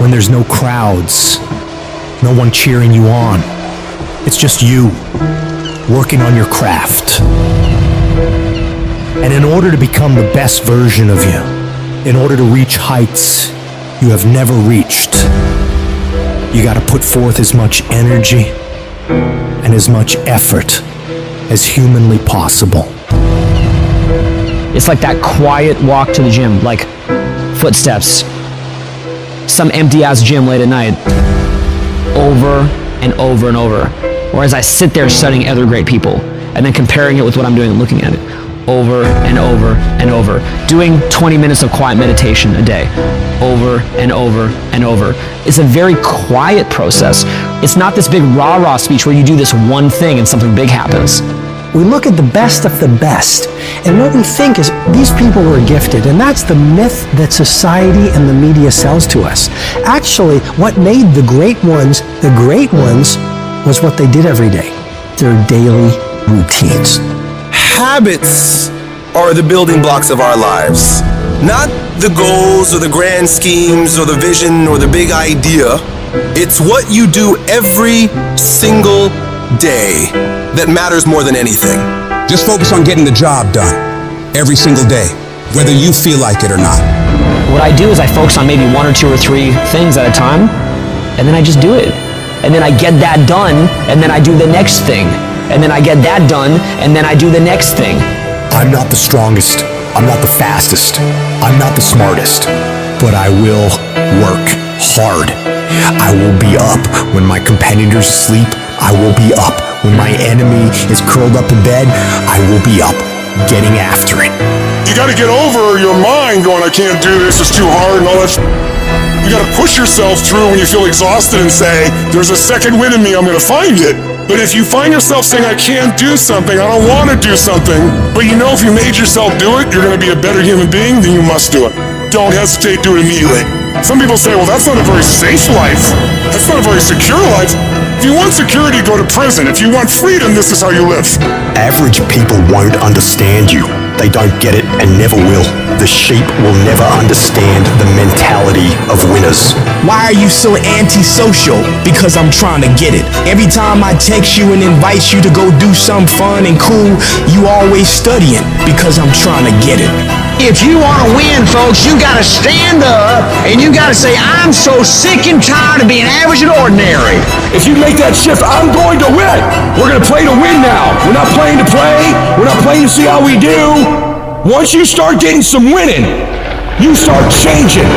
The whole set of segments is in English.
when there's no crowds, no one cheering you on. It's just you, working on your craft. And in order to become the best version of you, in order to reach heights you have never reached, you gotta put forth as much energy and as much effort as humanly possible. It's like that quiet walk to the gym, like footsteps. Some empty-ass gym late at night, over and over and over. Or as I sit there studying other great people, and then comparing it with what I'm doing and looking at it, over and over and over. Doing 20 minutes of quiet meditation a day, over and over and over. It's a very quiet process. It's not this big rah-rah speech where you do this one thing and something big happens. We look at the best of the best, and what we think is these people were gifted, and that's the myth that society and the media sells to us. Actually, what made the great ones was what they did every day, their daily routines. Habits are the building blocks of our lives, not the goals or the grand schemes or the vision or the big idea. It's what you do every single day that matters more than anything. Just focus on getting the job done every single day, whether you feel like it or not. What I do is I focus on maybe 1 or 2 or 3 things at a time, and then I just do it. And then I get that done, and then I do the next thing. And then I get that done, and then I do the next thing. I'm not the strongest, I'm not the fastest, I'm not the smartest, but I will work hard. I will be up when my competitors sleep. I will be up when my enemy is curled up in bed. I will be up, getting after it. You gotta get over your mind going, I can't do this, it's too hard and all that. You gotta push yourself through when you feel exhausted and say, there's a second wind in me, I'm gonna find it. But if you find yourself saying, I can't do something, I don't want to do something, but you know if you made yourself do it, you're going to be a better human being, then you must do it. Don't hesitate, do it immediately. Some people say, well, that's not a very safe life. That's not a very secure life. If you want security, go to prison. If you want freedom, this is how you live. Average people won't understand you. They don't get it and never will. The sheep will never understand the mentality of winners. Why are you so antisocial? Because I'm trying to get it. Every time I text you and invite you to go do something fun and cool, you always studying because I'm trying to get it. If you want to win, folks, you got to stand up and you got to say, I'm so sick and tired of being average and ordinary. If you make that shift, I'm going to win. We're going to play to win now. We're not playing to play. We're not playing to see how we do. Once you start getting some winning, you start changing.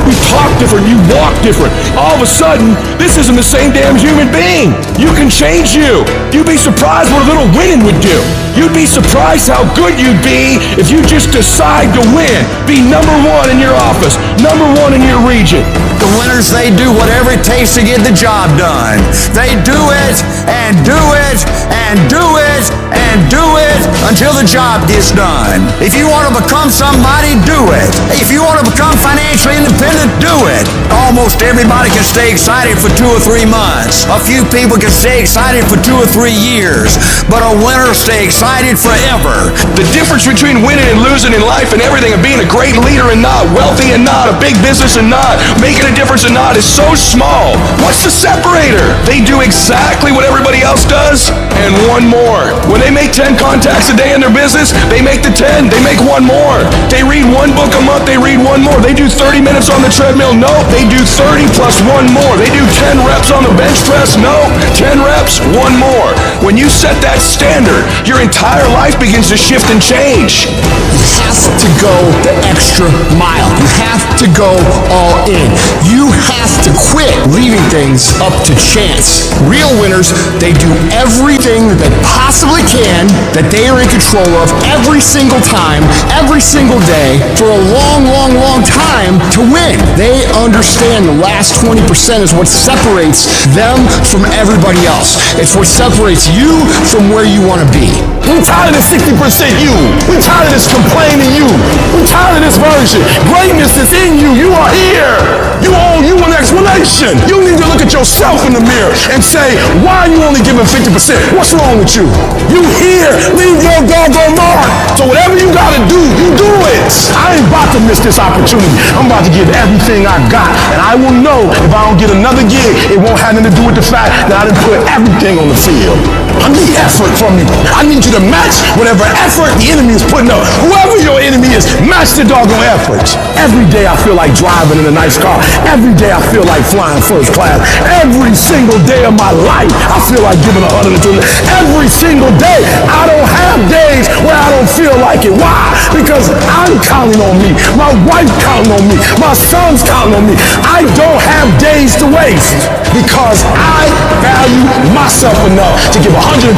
You talk different, you walk different. All of a sudden, this isn't the same damn human being. You can change you. You'd be surprised what a little winning would do. You'd be surprised how good you'd be if you just decide to win. Be number 1 in your office, number 1 in your region. The winners, they do whatever it takes to get the job done. They do it and do it and do it and do it until the job gets done. If you want to become somebody, do it. If you want to become financially independent, do it. Almost everybody can stay excited for 2 or 3 months. A few people can stay excited for 2 or 3 years, but a winner stay excited forever. The difference between winning and losing in life and everything, and being a great leader and not, wealthy and not, a big business and not, making a difference and not, is so small. What's the separator? They do exactly what everybody else does and 1 more. When they make 10 contacts a day in their business, they make the 10, they make 1 more. They read 1 book a month, they read 1 more. They do 30 minutes on the treadmill, no, they do 30 plus 1 more. They do 10 reps on the bench press, no, 10 reps, 1 more. When you set that standard, your entire life begins to shift and change. You have to go the extra mile. You have to go all in. You have to quit leaving things up to chance. Real winners, they do everything they possibly can that they are in control of every single time, every single day, for a long, long, long time to win. They understand the last 20% is what separates them from everybody else. It's what separates you from where you want to be. We're tired of this 60% you. We're tired of this complaining you. We're tired of this version. Greatness is in you. You are here. You owe you an explanation. You need to look at at yourself in the mirror and say, why are you only giving 50%? What's wrong with you? You here, leave your doggone mark. So whatever you gotta do, you do it. I ain't about to miss this opportunity. I'm about to give everything I got, and I will know if I don't get another gig, it won't have nothing to do with the fact that I didn't put everything on the field. I need effort from you. I need you to match whatever effort the enemy is putting up. Whoever your enemy is, match the doggone effort. Every day I feel like driving in a nice car. Every day I feel like flying first class. Every single day of my life, I feel like giving 120. Every single day. I don't have days where I don't feel like it. Why? Because I'm counting on me. My wife counting on me. My son's counting on me. I don't have days to waste because I value myself enough to give 120%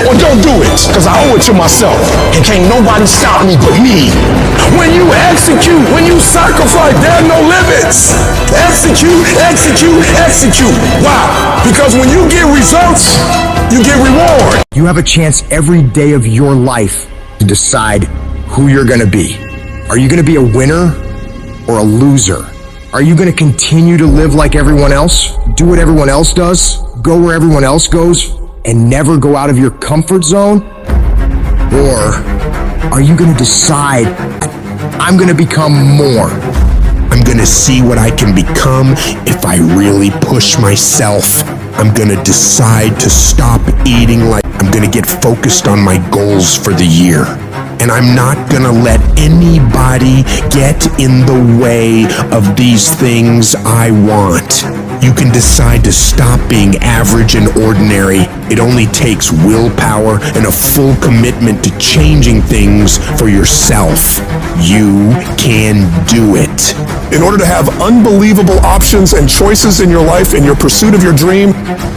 or don't do it because I owe it to myself. And can't nobody stop me but me. When you execute, when you sacrifice, there are no limits. Execute, execute, execute. Why? Because when you get results, you get reward. You have a chance every day of your life to decide who you're gonna be. Are you gonna be a winner or a loser? Are you gonna continue to live like everyone else? Do what everyone else does? Go where everyone else goes? And never go out of your comfort zone? Or are you gonna decide, I'm gonna become more? I'm gonna see what I can become if I really push myself. I'm gonna decide to stop eating like I'm gonna get focused on my goals for the year. And I'm not gonna let anybody get in the way of these things I want. You can decide to stop being average and ordinary. It only takes willpower and a full commitment to changing things for yourself. You can do it. In order to have unbelievable options and choices in your life in your pursuit of your dream,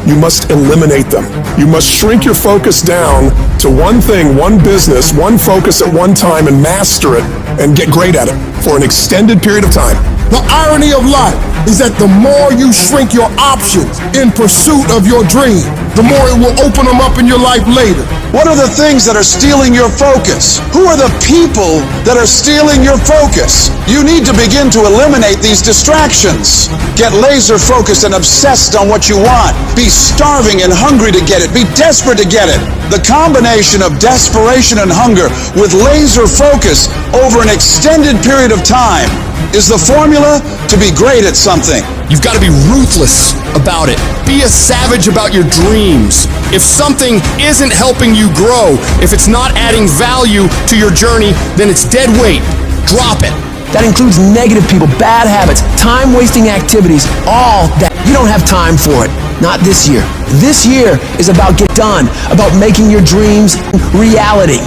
you must eliminate them. You must shrink your focus down to one thing, one business, one focus at one time and master it and get great at it for an extended period of time. The irony of life is that the more you shrink your options in pursuit of your dream, the more it will open them up in your life later. What are the things that are stealing your focus? Who are the people that are stealing your focus? You need to begin to eliminate these distractions. Get laser focused and obsessed on what you want. Be starving and hungry to get it. Be desperate to get it. The combination of desperation and hunger with laser focus over an extended period of time is the formula to be great at something. You've got to be ruthless about it. Be a savage about your dreams. If something isn't helping you grow, if it's not adding value to your journey, then it's dead weight. Drop it. That includes negative people, bad habits, time-wasting activities, all that. You don't have time for it. Not this year. This year is about get done, about making your dreams reality.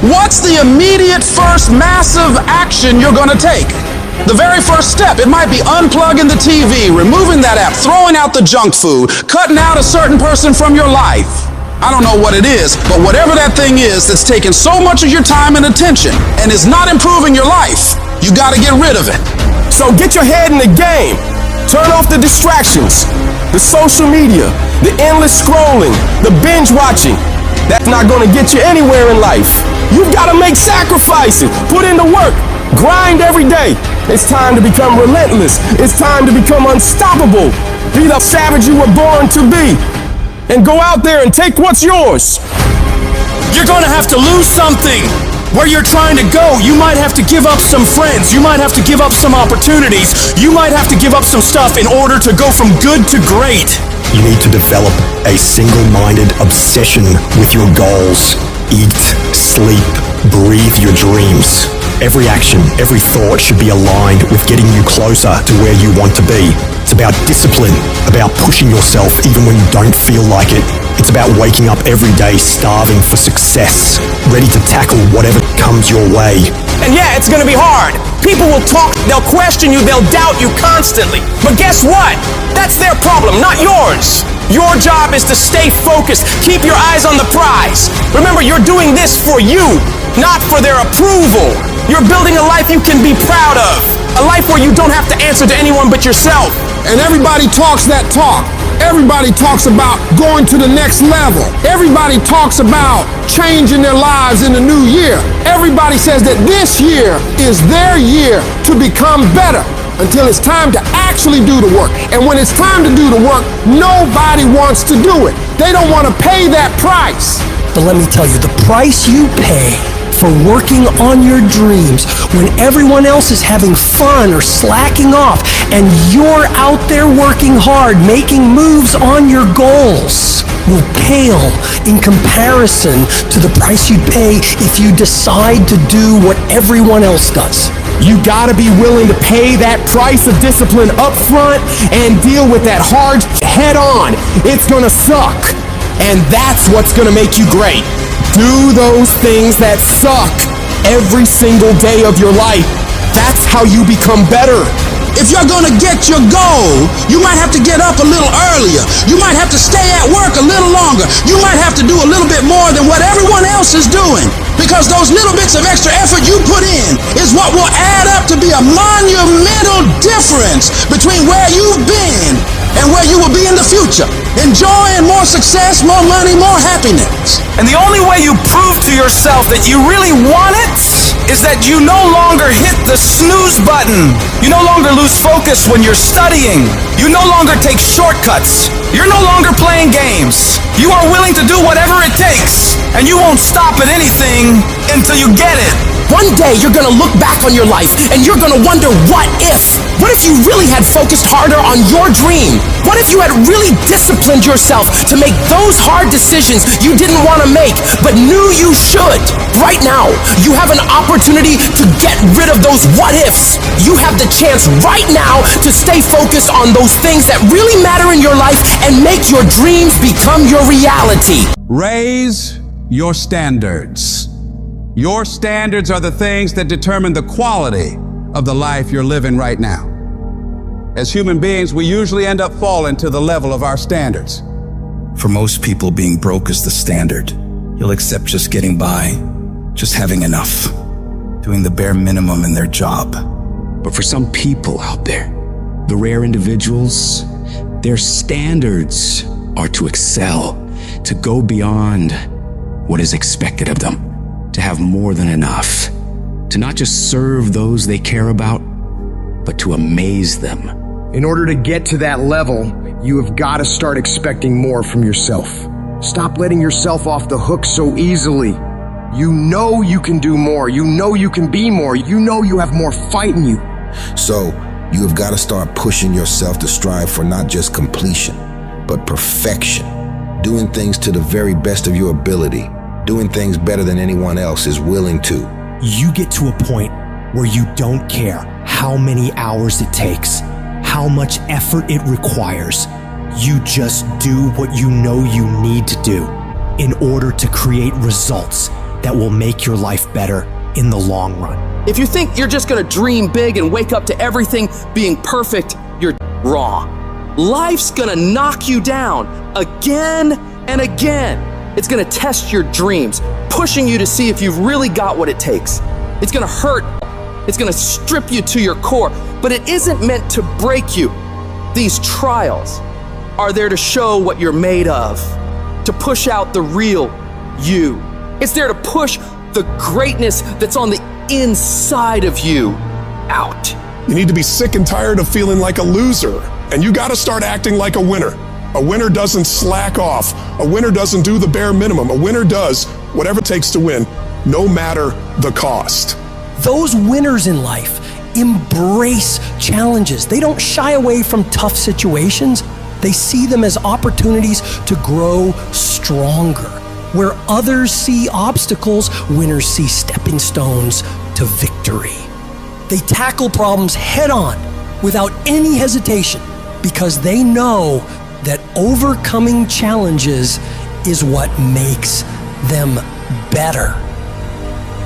What's the immediate first massive action you're going to take? The very first step, it might be unplugging the TV, removing that app, throwing out the junk food, cutting out a certain person from your life. I don't know what it is, but whatever that thing is that's taking so much of your time and attention and is not improving your life, you got to get rid of it. So get your head in the game. Turn off the distractions, the social media, the endless scrolling, the binge watching. That's not going to get you anywhere in life. You've got to make sacrifices, put in the work, grind every day. It's time to become relentless. It's time to become unstoppable. Be the savage you were born to be. And go out there and take what's yours. You're going to have to lose something. Where you're trying to go, you might have to give up some friends. You might have to give up some opportunities. You might have to give up some stuff in order to go from good to great. You need to develop a single-minded obsession with your goals. Eat, sleep, breathe your dreams. Every action, every thought should be aligned with getting you closer to where you want to be. It's about discipline, about pushing yourself even when you don't feel like it. It's about waking up every day starving for success, ready to tackle whatever comes your way. And yeah, it's gonna be hard. People will talk, they'll question you, they'll doubt you constantly. But guess what? That's their problem, not yours. Your job is to stay focused, keep your eyes on the prize. Remember, you're doing this for you, not for their approval. You're building a life you can be proud of. A life where you don't have to answer to anyone but yourself. And everybody talks that talk. Everybody talks about going to the next level. Everybody talks about changing their lives in the new year. Everybody says that this year is their year to become better. until it's time to actually do the work. And when it's time to do the work, nobody wants to do it. They don't want to pay that price. But let me tell you, the price you pay for working on your dreams when everyone else is having fun or slacking off and you're out there working hard, making moves on your goals, will pale in comparison to the price you'd pay if you decide to do what everyone else does. You gotta be willing to pay that price of discipline up front and deal with that hard head on. It's gonna suck. And that's what's gonna make you great. Do those things that suck every single day of your life. That's how you become better. If you're gonna get your goal, you might have to get up a little earlier. You might have to stay at work a little longer. You might have to do a little bit more than what everyone else is doing. Because those little bits of extra effort you put in is what will add up to be a monumental difference between where you've been and where you will be in the future. Enjoying more success, more money, more happiness. And the only way you prove to yourself that you really want it is that you no longer hit the snooze button. You no longer lose focus when you're studying. You no longer take shortcuts. You're no longer playing games. You are willing to do whatever it takes, and you won't stop at anything until you get it. One day you're gonna look back on your life and you're gonna wonder, what if? What if you really had focused harder on your dream? What if you had really disciplined yourself to make those hard decisions you didn't want to make but knew you should? Right now, you have an opportunity to get rid of those what ifs. You have the chance right now to stay focused on those things that really matter in your life and make your dreams become your reality. Raise your standards. Your standards are the things that determine the quality of the life you're living right now. As human beings, we usually end up falling to the level of our standards. For most people, being broke is the standard. You'll accept just getting by, just having enough, doing the bare minimum in their job. But for some people out there, the rare individuals, their standards are to excel, to go beyond what is expected of them, to have more than enough, to not just serve those they care about, but to amaze them. In order to get to that level, you have got to start expecting more from yourself. Stop letting yourself off the hook so easily. You know you can do more. You know you can be more. You know you have more fight in you. So, you have got to start pushing yourself to strive for not just completion, but perfection. Doing things to the very best of your ability. Doing things better than anyone else is willing to. You get to a point where you don't care how many hours it takes, how much effort it requires. You just do what you know you need to do in order to create results that will make your life better in the long run. If you think you're just gonna dream big and wake up to everything being perfect, you're wrong. Life's gonna knock you down again and again. It's gonna test your dreams, pushing you to see if you've really got what it takes. It's gonna hurt. It's gonna strip you to your core, but it isn't meant to break you. These trials are there to show what you're made of, to push out the real you. It's there to push the greatness that's on the inside of you out. You need to be sick and tired of feeling like a loser, and you gotta start acting like a winner. A winner doesn't slack off. A winner doesn't do the bare minimum. A winner does whatever it takes to win, no matter the cost. Those winners in life embrace challenges. They don't shy away from tough situations. They see them as opportunities to grow stronger. Where others see obstacles, winners see stepping stones to victory. They tackle problems head on without any hesitation because they know that overcoming challenges is what makes them better.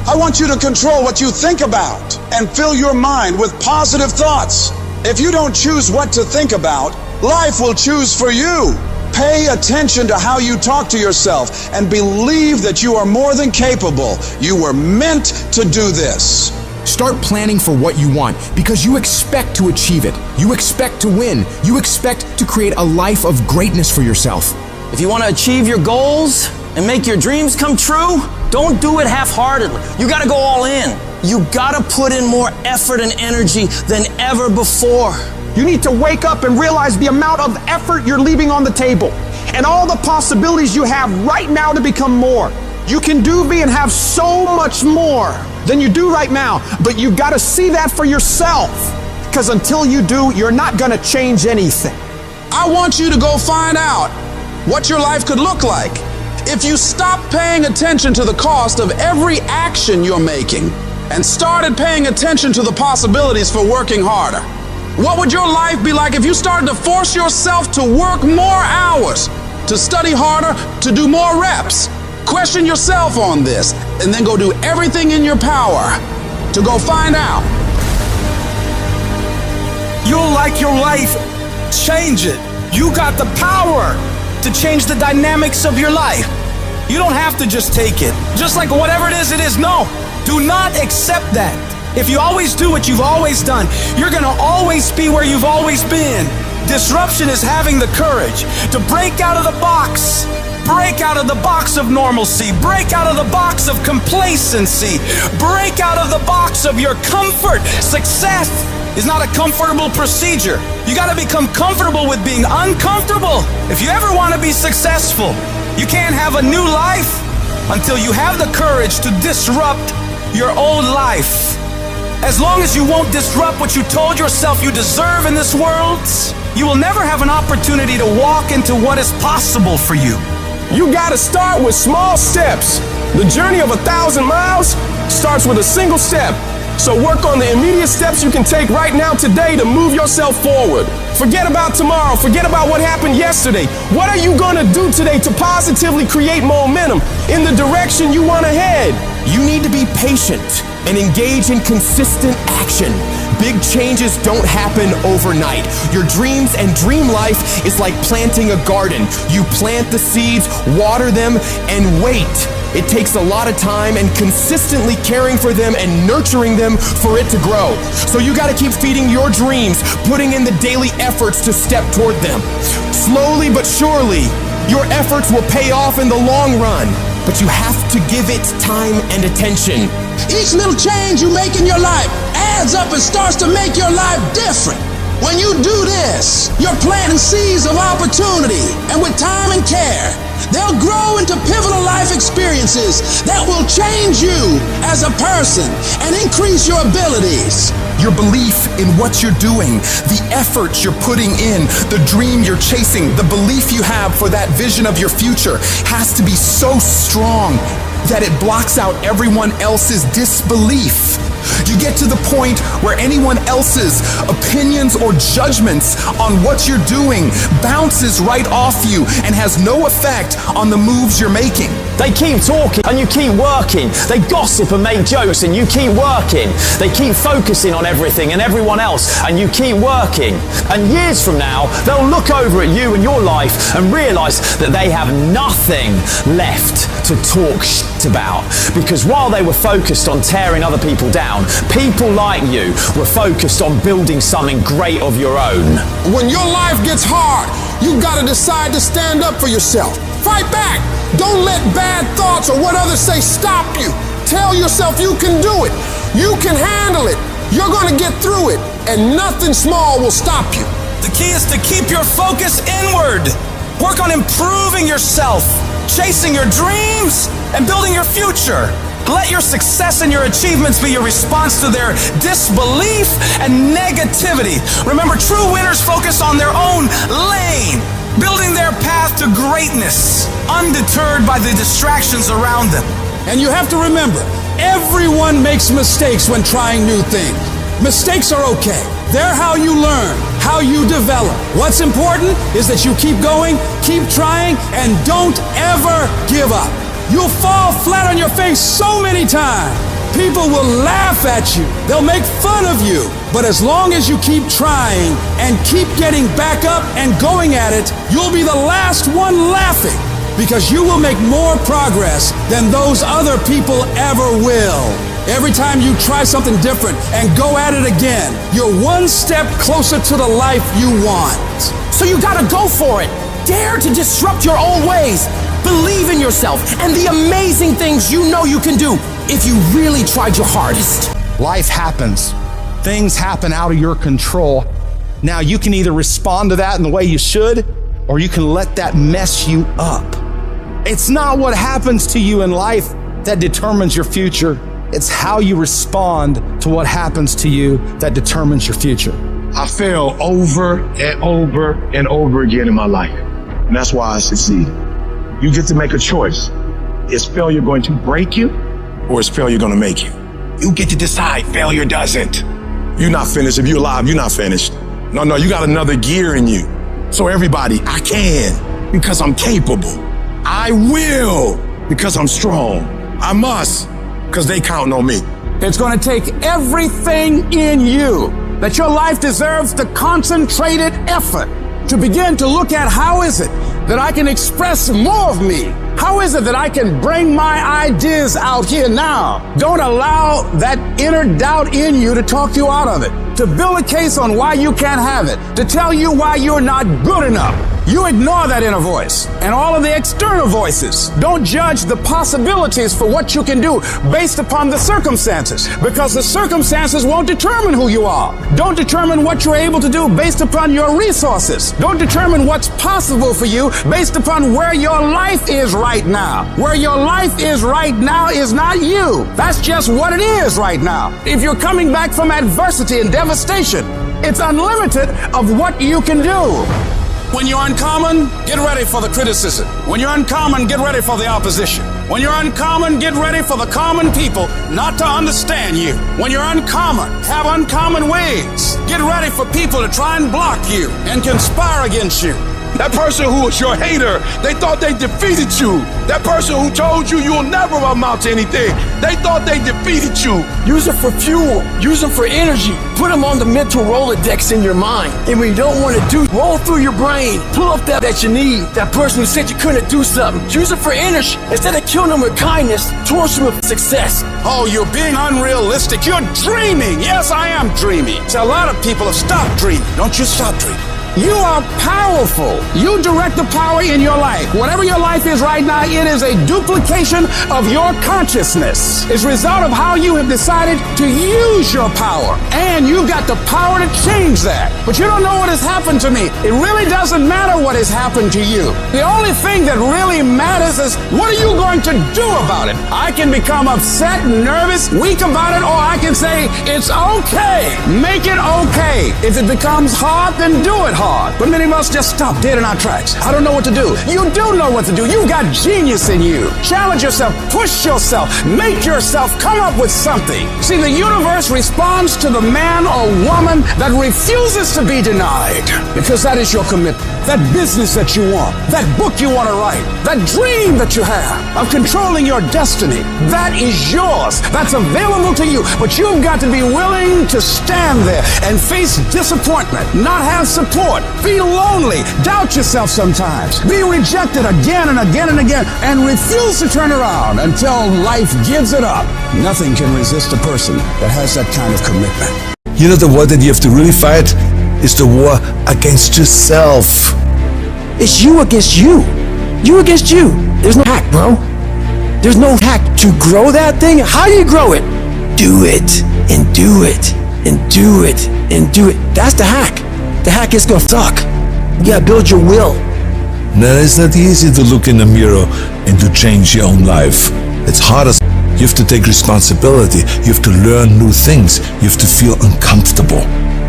I want you to control what you think about and fill your mind with positive thoughts. If you don't choose what to think about, life will choose for you. Pay attention to how you talk to yourself and believe that you are more than capable. You were meant to do this. Start planning for what you want because you expect to achieve it. You expect to win. You expect to create a life of greatness for yourself. If you want to achieve your goals and make your dreams come true, don't do it half-heartedly. You got to go all in. You gotta put in more effort and energy than ever before. You need to wake up and realize the amount of effort you're leaving on the table and all the possibilities you have right now to become more. You can do and have so much more than you do right now, but you gotta see that for yourself, because until you do, you're not gonna change anything. I want you to go find out what your life could look like if you stop paying attention to the cost of every action you're making and started paying attention to the possibilities for working harder. What would your life be like if you started to force yourself to work more hours, to study harder, to do more reps? Question yourself on this, and then go do everything in your power to go find out. You'll like your life. Change it. You got the power to change the dynamics of your life. You don't have to just take it. Just like whatever it is. No, do not accept that. If you always do what you've always done, you're gonna always be where you've always been. Disruption is having the courage to break out of the box. Break out of the box of normalcy. Break out of the box of complacency. Break out of the box of your comfort. Success is not a comfortable procedure. You gotta become comfortable with being uncomfortable. If you ever wanna be successful, you can't have a new life until you have the courage to disrupt your old life. As long as you won't disrupt what you told yourself you deserve in this world, you will never have an opportunity to walk into what is possible for you. You gotta start with small steps. The journey of 1,000 miles starts with a single step. So work on the immediate steps you can take right now today to move yourself forward. Forget about tomorrow. Forget about what happened yesterday. What are you gonna do today to positively create momentum in the direction you want to head? You need to be patient and engage in consistent action. Big changes don't happen overnight. Your dreams and dream life is like planting a garden. You plant the seeds, water them, and wait. It takes a lot of time and consistently caring for them and nurturing them for it to grow. So you gotta keep feeding your dreams, putting in the daily efforts to step toward them. Slowly but surely, your efforts will pay off in the long run, but you have to give it time and attention. Each little change you make in your life adds up and starts to make your life different. When you do this, you're planting seeds of opportunity, and with time and care, they'll grow into pivotal life experiences that will change you as a person and increase your abilities. Your belief in what you're doing, the effort you're putting in, the dream you're chasing, the belief you have for that vision of your future has to be so strong that it blocks out everyone else's disbelief. You get to the point where anyone else's opinions or judgments on what you're doing bounces right off you and has no effect on the moves you're making. They keep talking and you keep working. They gossip and make jokes and you keep working. They keep focusing on everything and everyone else and you keep working. And years from now, they'll look over at you and your life and realize that they have nothing left to talk shit about. Because while they were focused on tearing other people down, people like you were focused on building something great of your own. When your life gets hard, you gotta decide to stand up for yourself. Fight back. Don't let bad thoughts or what others say stop you. Tell yourself you can do it. You can handle it. You're gonna get through it, and nothing small will stop you. The key is to keep your focus inward. Work on improving yourself, chasing your dreams, and building your future. Let your success and your achievements be your response to their disbelief and negativity. Remember, true winners focus on their own lane, building their path to greatness, undeterred by the distractions around them. And you have to remember, everyone makes mistakes when trying new things. Mistakes are okay. They're how you learn, how you develop. What's important is that you keep going, keep trying, and don't ever give up. You'll fall flat on your face so many times. People will laugh at you. They'll make fun of you. But as long as you keep trying and keep getting back up and going at it, you'll be the last one laughing, because you will make more progress than those other people ever will. Every time you try something different and go at it again, you're one step closer to the life you want. So you gotta go for it. Dare to disrupt your old ways. Believe in yourself and the amazing things you know you can do if you really tried your hardest. Life happens. Things happen out of your control. Now you can either respond to that in the way you should, or you can let that mess you up. It's not what happens to you in life that determines your future. It's how you respond to what happens to you that determines your future. I fail over and over and over again in my life. And that's why I succeed. You get to make a choice. Is failure going to break you, or is failure going to make you? You get to decide. Failure doesn't. You're not finished. If you're alive, you're not finished. No, you got another gear in you. So everybody, I can because I'm capable. I will because I'm strong. I must because they count on me. It's going to take everything in you that your life deserves the concentrated effort to begin to look at how is it that I can express more of me? How is it that I can bring my ideas out here now? Don't allow that inner doubt in you to talk you out of it, to build a case on why you can't have it, to tell you why you're not good enough. You ignore that inner voice and all of the external voices. Don't judge the possibilities for what you can do based upon the circumstances, because the circumstances won't determine who you are. Don't determine what you're able to do based upon your resources. Don't determine what's possible for you based upon where your life is right now. Where your life is right now is not you. That's just what it is right now. If you're coming back from adversity and devastation, it's unlimited of what you can do. When you're uncommon, get ready for the criticism. When you're uncommon, get ready for the opposition. When you're uncommon, get ready for the common people not to understand you. When you're uncommon, have uncommon ways. Get ready for people to try and block you and conspire against you. That person who was your hater, they thought they defeated you. That person who told you you'll never amount to anything, they thought they defeated you. Use it for fuel. Use them for energy. Put them on the mental Rolodex in your mind. And when you don't want to do, roll through your brain. Pull up that you need. That person who said you couldn't do something. Use it for energy. Instead of killing them with kindness, torch them with success. Oh, you're being unrealistic. You're dreaming. Yes, I am dreaming. So a lot of people have stopped dreaming. Don't you stop dreaming. You are powerful. You direct the power in your life. Whatever your life is right now, it is a duplication of your consciousness. It's a result of how you have decided to use your power. And you've got the power to change that. But you don't know what has happened to me. It really doesn't matter what has happened to you. The only thing that really matters is what are you going to do about it? I can become upset, nervous, weak about it, or I can say, it's okay. Make it okay. If it becomes hard, then do it hard. But many of us just stop dead in our tracks. I don't know what to do. You do know what to do. You've got genius in you. Challenge yourself, push yourself, make yourself come up with something. See, the universe responds to the man or woman that refuses to be denied, because that is your commitment. That business that you want, that book you want to write, that dream that you have of controlling your destiny, that is yours. That's available to you. But you've got to be willing to stand there and face disappointment, not have support, feel lonely, doubt yourself sometimes, be rejected again and again and again, and refuse to turn around until life gives it up. Nothing can resist a person that has that kind of commitment. You know, the war that you have to really fight is the war against yourself. It's you against you. You against you. There's no hack, bro. There's no hack to grow that thing. How do you grow it? Do it, and do it, and do it, and do it. That's the hack. The hack is gonna suck. You gotta build your will. No, it's not easy to look in the mirror and to change your own life. It's hard as you have to take responsibility. You have to learn new things. You have to feel uncomfortable.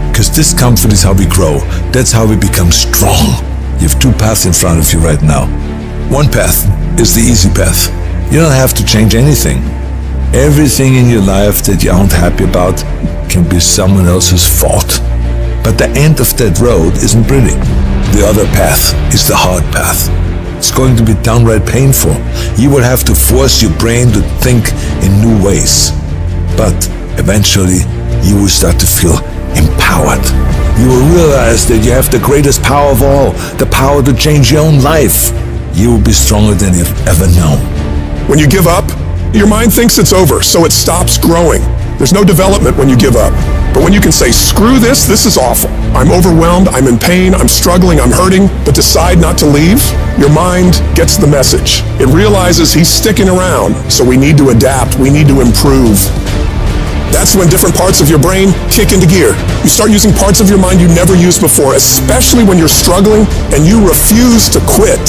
Because discomfort is how we grow. That's how we become strong. You have two paths in front of you right now. One path is the easy path. You don't have to change anything. Everything in your life that you aren't happy about can be someone else's fault. But the end of that road isn't pretty. The other path is the hard path. It's going to be downright painful. You will have to force your brain to think in new ways. But eventually, you will start to feel empowered. You will realize that you have the greatest power of all, the power to change your own life. You will be stronger than you've ever known. When you give up, your mind thinks it's over, so it stops growing. There's no development when you give up. But when you can say, screw this is awful. I'm overwhelmed, I'm in pain, I'm struggling, I'm hurting, but decide not to leave, your mind gets the message. It realizes he's sticking around, so we need to adapt, we need to improve. That's when different parts of your brain kick into gear. You start using parts of your mind you never used before, especially when you're struggling and you refuse to quit.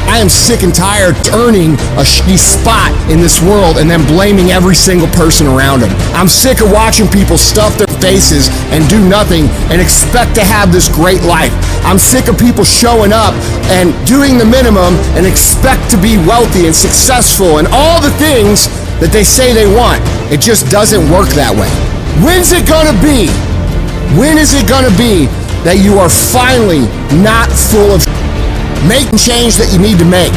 I am sick and tired of earning a shitty spot in this world and then blaming every single person around them. I'm sick of watching people stuff their faces and do nothing and expect to have this great life. I'm sick of people showing up and doing the minimum and expect to be wealthy and successful and all the things that they say they want. It just doesn't work that way. When's it gonna be? When is it gonna be that you are finally not full of make the change that you need to make?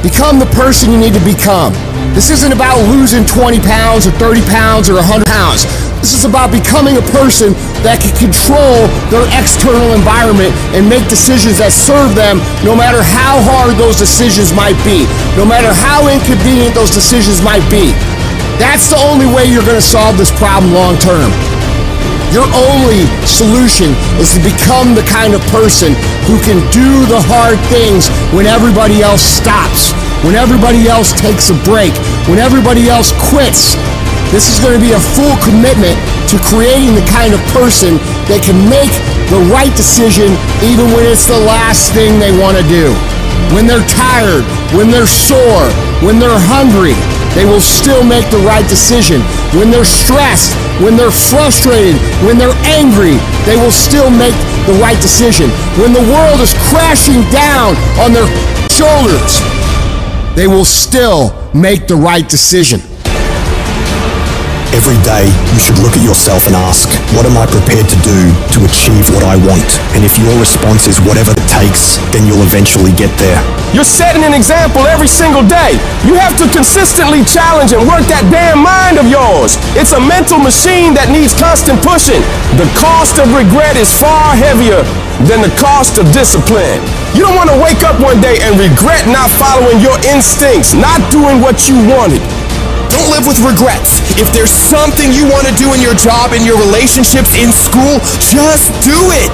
Become the person you need to become. This isn't about losing 20 pounds or 30 pounds or 100 pounds. This is about becoming a person that can control their external environment and make decisions that serve them no matter how hard those decisions might be, no matter how inconvenient those decisions might be. That's the only way you're going to solve this problem long term. Your only solution is to become the kind of person who can do the hard things when everybody else stops, when everybody else takes a break, when everybody else quits. This is going to be a full commitment to creating the kind of person that can make the right decision even when it's the last thing they want to do. When they're tired, when they're sore, when they're hungry, they will still make the right decision. When they're stressed, when they're frustrated, when they're angry, they will still make the right decision. When the world is crashing down on their shoulders, they will still make the right decision. Every day, you should look at yourself and ask, what am I prepared to do to achieve what I want? And if your response is whatever it takes, then you'll eventually get there. You're setting an example every single day. You have to consistently challenge and work that damn mind of yours. It's a mental machine that needs constant pushing. The cost of regret is far heavier than the cost of discipline. You don't want to wake up one day and regret not following your instincts, not doing what you wanted. Don't live with regrets. If there's something you want to do in your job, in your relationships, in school, just do it.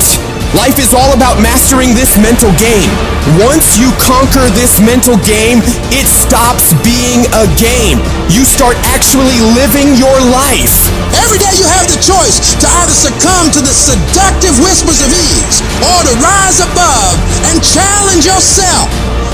Life is all about mastering this mental game. Once you conquer this mental game, it stops being a game. You start actually living your life. Every day you have the choice to either succumb to the seductive whispers of ease or to rise above and challenge yourself.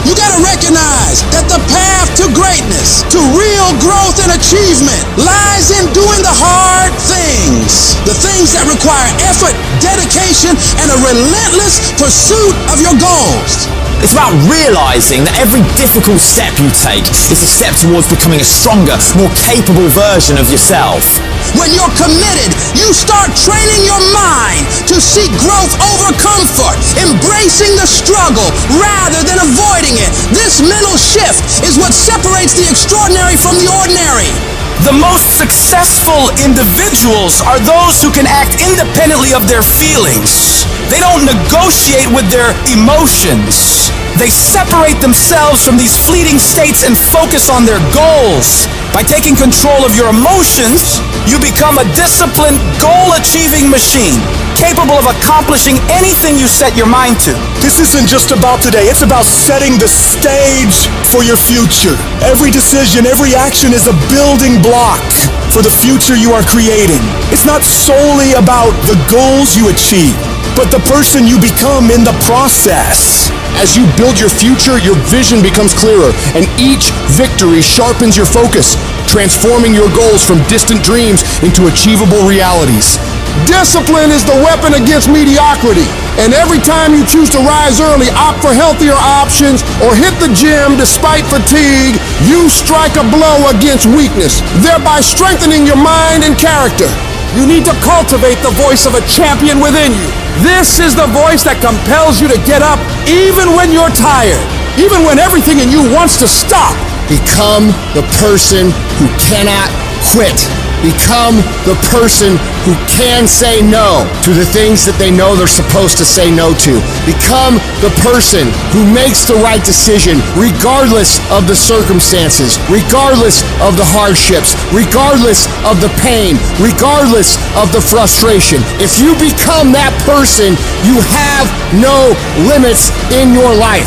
You gotta recognize that the path to greatness, to real growth and achievement, lies in doing the hard things. The things that require effort, dedication, and a relentless pursuit of your goals. It's about realizing that every difficult step you take is a step towards becoming a stronger, more capable version of yourself. When you're committed, you start training your mind to seek growth over comfort, embracing the struggle rather than avoiding it. This mental shift is what separates the extraordinary from the ordinary. The most successful individuals are those who can act independently of their feelings. They don't negotiate with their emotions. They separate themselves from these fleeting states and focus on their goals. By taking control of your emotions, you become a disciplined, goal-achieving machine, capable of accomplishing anything you set your mind to. This isn't just about today, it's about setting the stage for your future. Every decision, every action is a building block for the future you are creating. It's not solely about the goals you achieve, but the person you become in the process. As you build your future, your vision becomes clearer, and each victory sharpens your focus, transforming your goals from distant dreams into achievable realities. Discipline is the weapon against mediocrity. And every time you choose to rise early, opt for healthier options, or hit the gym despite fatigue, you strike a blow against weakness, thereby strengthening your mind and character. You need to cultivate the voice of a champion within you. This is the voice that compels you to get up even when you're tired, even when everything in you wants to stop. Become the person who cannot quit. Become the person who can say no to the things that they know they're supposed to say no to. Become the person who makes the right decision regardless of the circumstances, regardless of the hardships, regardless of the pain, regardless of the frustration. If you become that person, you have no limits in your life.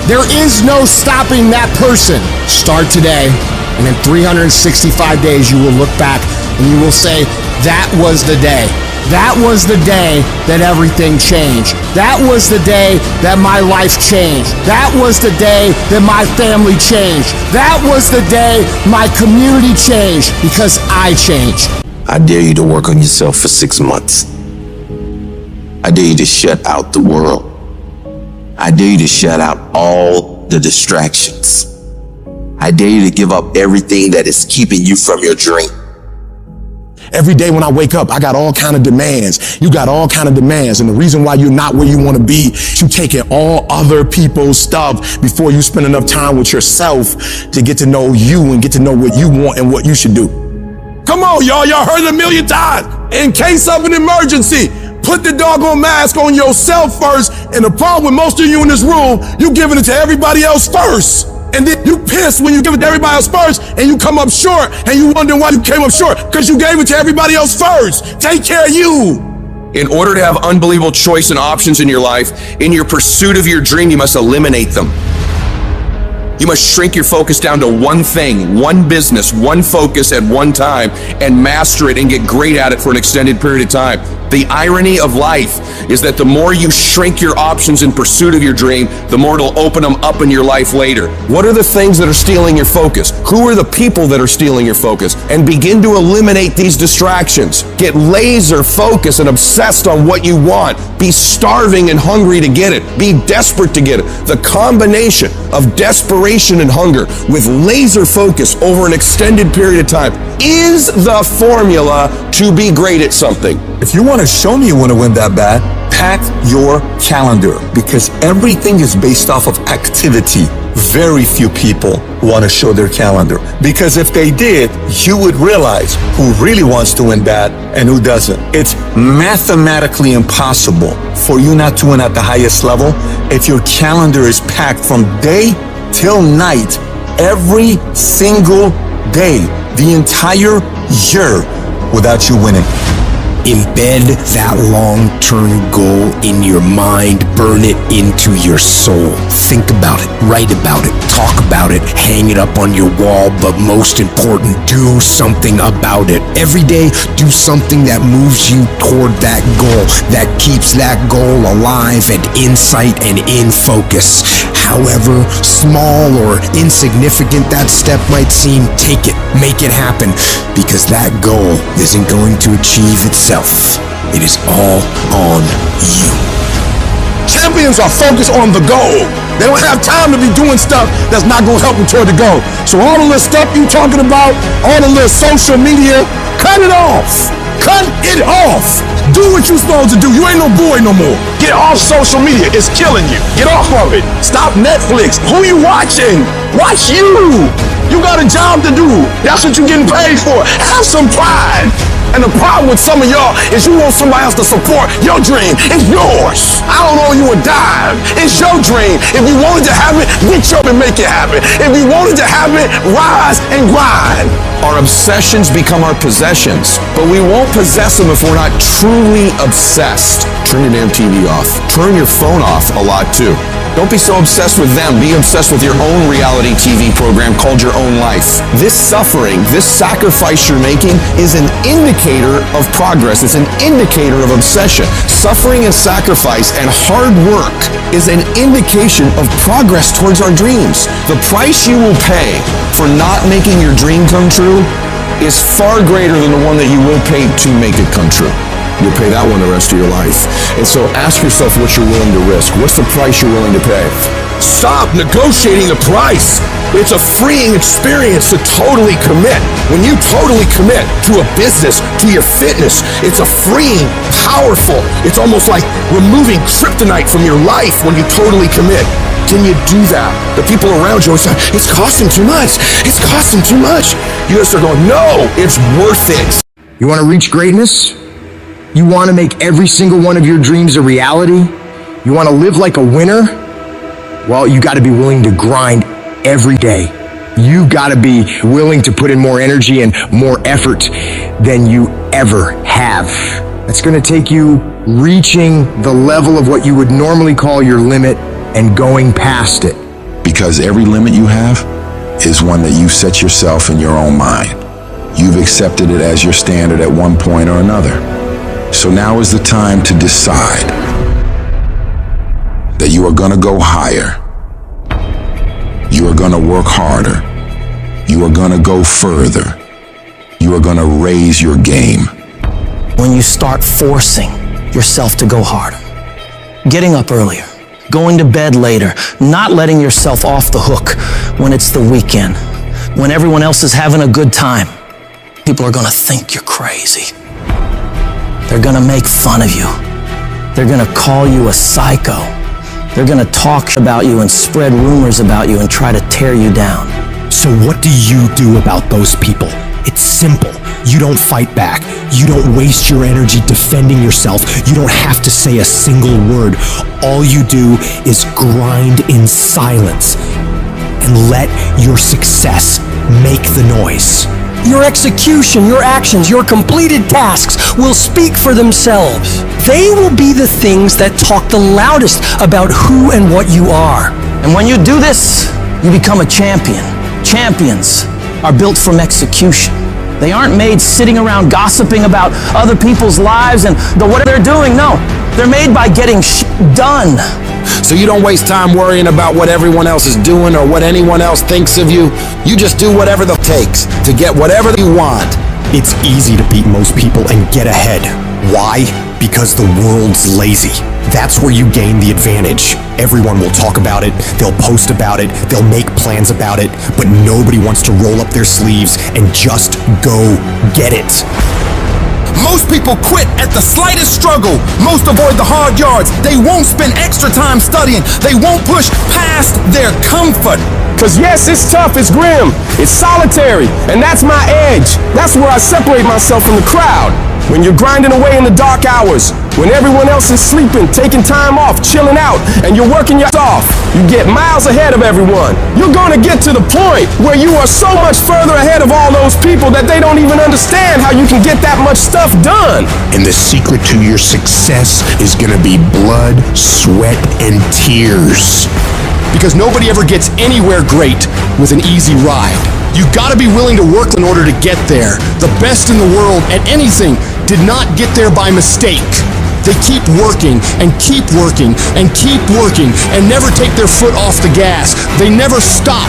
There is no stopping that person. Start today, and in 365 days you will look back and you will say, that was the day. That was the day that everything changed. That was the day that my life changed. That was the day that my family changed. That was the day my community changed because I changed. I dare you to work on yourself for 6 months. I dare you to shut out the world. I dare you to shut out all the distractions. I dare you to give up everything that is keeping you from your dream. Every day when I wake up, I got all kind of demands. You got all kind of demands. And the reason why you're not where you want to be, you taking all other people's stuff before you spend enough time with yourself to get to know you and get to know what you want and what you should do. Come on, y'all. Y'all heard it a million times. In case of an emergency, put the doggone mask on yourself first. And the problem with most of you in this room, you giving it to everybody else first. And then you piss when you give it to everybody else first and you come up short and you wonder why you came up short because you gave it to everybody else first. Take care of you. In order to have unbelievable choice and options in your life, in your pursuit of your dream, you must eliminate them. You must shrink your focus down to one thing, one business, one focus at one time, and master it and get great at it for an extended period of time. The irony of life is that the more you shrink your options in pursuit of your dream, the more it'll open them up in your life later. What are the things that are stealing your focus? Who are the people that are stealing your focus? And begin to eliminate these distractions. Get laser focused and obsessed on what you want. Be starving and hungry to get it. Be desperate to get it. The combination of desperation and hunger with laser focus over an extended period of time is the formula to be great at something. If you want to show me you want to win that bad, pack your calendar, because everything is based off of activity. Very few people want to show their calendar, because if they did, you would realize who really wants to win bad and who doesn't. It's mathematically impossible for you not to win at the highest level if your calendar is packed from day till night, every single day, the entire year, without you winning. Embed that long-term goal in your mind. Burn it into your soul. Think about it, write about it, talk about it, hang it up on your wall, but most important, do something about it. Every day, do something that moves you toward that goal, that keeps that goal alive and in sight and in focus. However small or insignificant that step might seem, take it, make it happen, because that goal isn't going to achieve itself. It is all on you. Champions are focused on the goal. They don't have time to be doing stuff that's not going to help them toward the goal. So all the little stuff you talking about, all the little social media, cut it off. Cut it off. Do what you're supposed to do. You ain't no boy no more. Get off social media. It's killing you. Get off of it. Stop Netflix. Who you watching? Watch you. You got a job to do. That's what you're getting paid for. Have some pride. And the problem with some of y'all is you want somebody else to support your dream. It's yours. I don't owe you a dime. It's your dream. If you wanted to have it, reach up and make it happen. If you wanted to have it, rise and grind. Our obsessions become our possessions, but we won't possess them if we're not truly obsessed. Turn your damn TV off. Turn your phone off a lot too. Don't be so obsessed with them. Be obsessed with your own reality TV program called Your Own Life. This suffering, this sacrifice you're making is an indicator of progress. It's an indicator of obsession. Suffering and sacrifice and hard work is an indication of progress towards our dreams. The price you will pay for not making your dream come true is far greater than the one that you will pay to make it come true. You'll pay that one the rest of your life. And so ask yourself what you're willing to risk. What's the price you're willing to pay? Stop negotiating the price. It's a freeing experience to totally commit. When you totally commit to a business, to your fitness, it's a freeing, powerful, it's almost like removing kryptonite from your life when you totally commit. Can you do that? The people around you are saying, it's costing too much. It's costing too much. You just are going, no, it's worth it. You want to reach greatness? You want to make every single one of your dreams a reality? You want to live like a winner? Well, you got to be willing to grind every day. You got to be willing to put in more energy and more effort than you ever have. It's going to take you reaching the level of what you would normally call your limit and going past it. Because every limit you have is one that you set yourself in your own mind. You've accepted it as your standard at one point or another. So now is the time to decide that you are gonna go higher. You are gonna work harder. You are gonna go further. You are gonna raise your game. When you start forcing yourself to go harder, getting up earlier, going to bed later, not letting yourself off the hook when it's the weekend, when everyone else is having a good time, people are gonna think you're crazy. They're gonna make fun of you. They're gonna call you a psycho. They're gonna talk about you and spread rumors about you and try to tear you down. So what do you do about those people? It's simple. You don't fight back. You don't waste your energy defending yourself. You don't have to say a single word. All you do is grind in silence and let your success make the noise. Your execution, your actions, your completed tasks will speak for themselves. They will be the things that talk the loudest about who and what you are. And when you do this, you become a champion. Champions are built from execution. They aren't made sitting around gossiping about other people's lives and what they're doing. No, they're made by getting done. So you don't waste time worrying about what everyone else is doing or what anyone else thinks of you. You just do whatever it takes to get whatever you want. It's easy to beat most people and get ahead. Why? Because the world's lazy. That's where you gain the advantage. Everyone will talk about it, they'll post about it, they'll make plans about it, but nobody wants to roll up their sleeves and just go get it. Most people quit at the slightest struggle. Most avoid the hard yards. They won't spend extra time studying. They won't push past their comfort. Cause yes, it's tough, it's grim, it's solitary, and that's my edge. That's where I separate myself from the crowd. When you're grinding away in the dark hours, when everyone else is sleeping, taking time off, chilling out, and you're working your ass off, you get miles ahead of everyone. You're gonna get to the point where you are so much further ahead of all those people that they don't even understand how you can get that much stuff done. And the secret to your success is gonna be blood, sweat, and tears. Because nobody ever gets anywhere great with an easy ride. You gotta be willing to work in order to get there. The best in the world at anything did not get there by mistake. They keep working and keep working and keep working and never take their foot off the gas. They never stop.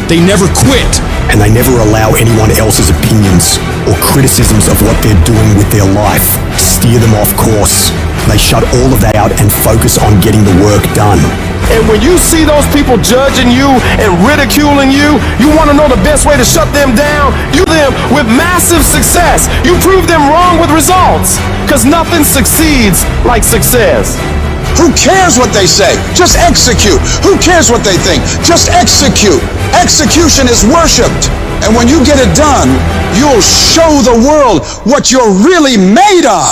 They never quit. And they never allow anyone else's opinions or criticisms of what they're doing with their life steer them off course. They shut all of that out and focus on getting the work done. And when you see those people judging you and ridiculing you, you want to know the best way to shut them down? You them with massive success. You prove them wrong with results. Because nothing succeeds like success. Who cares what they say? Just execute. Who cares what they think? Just execute. Execution is worshipped. And when you get it done, you'll show the world what you're really made of.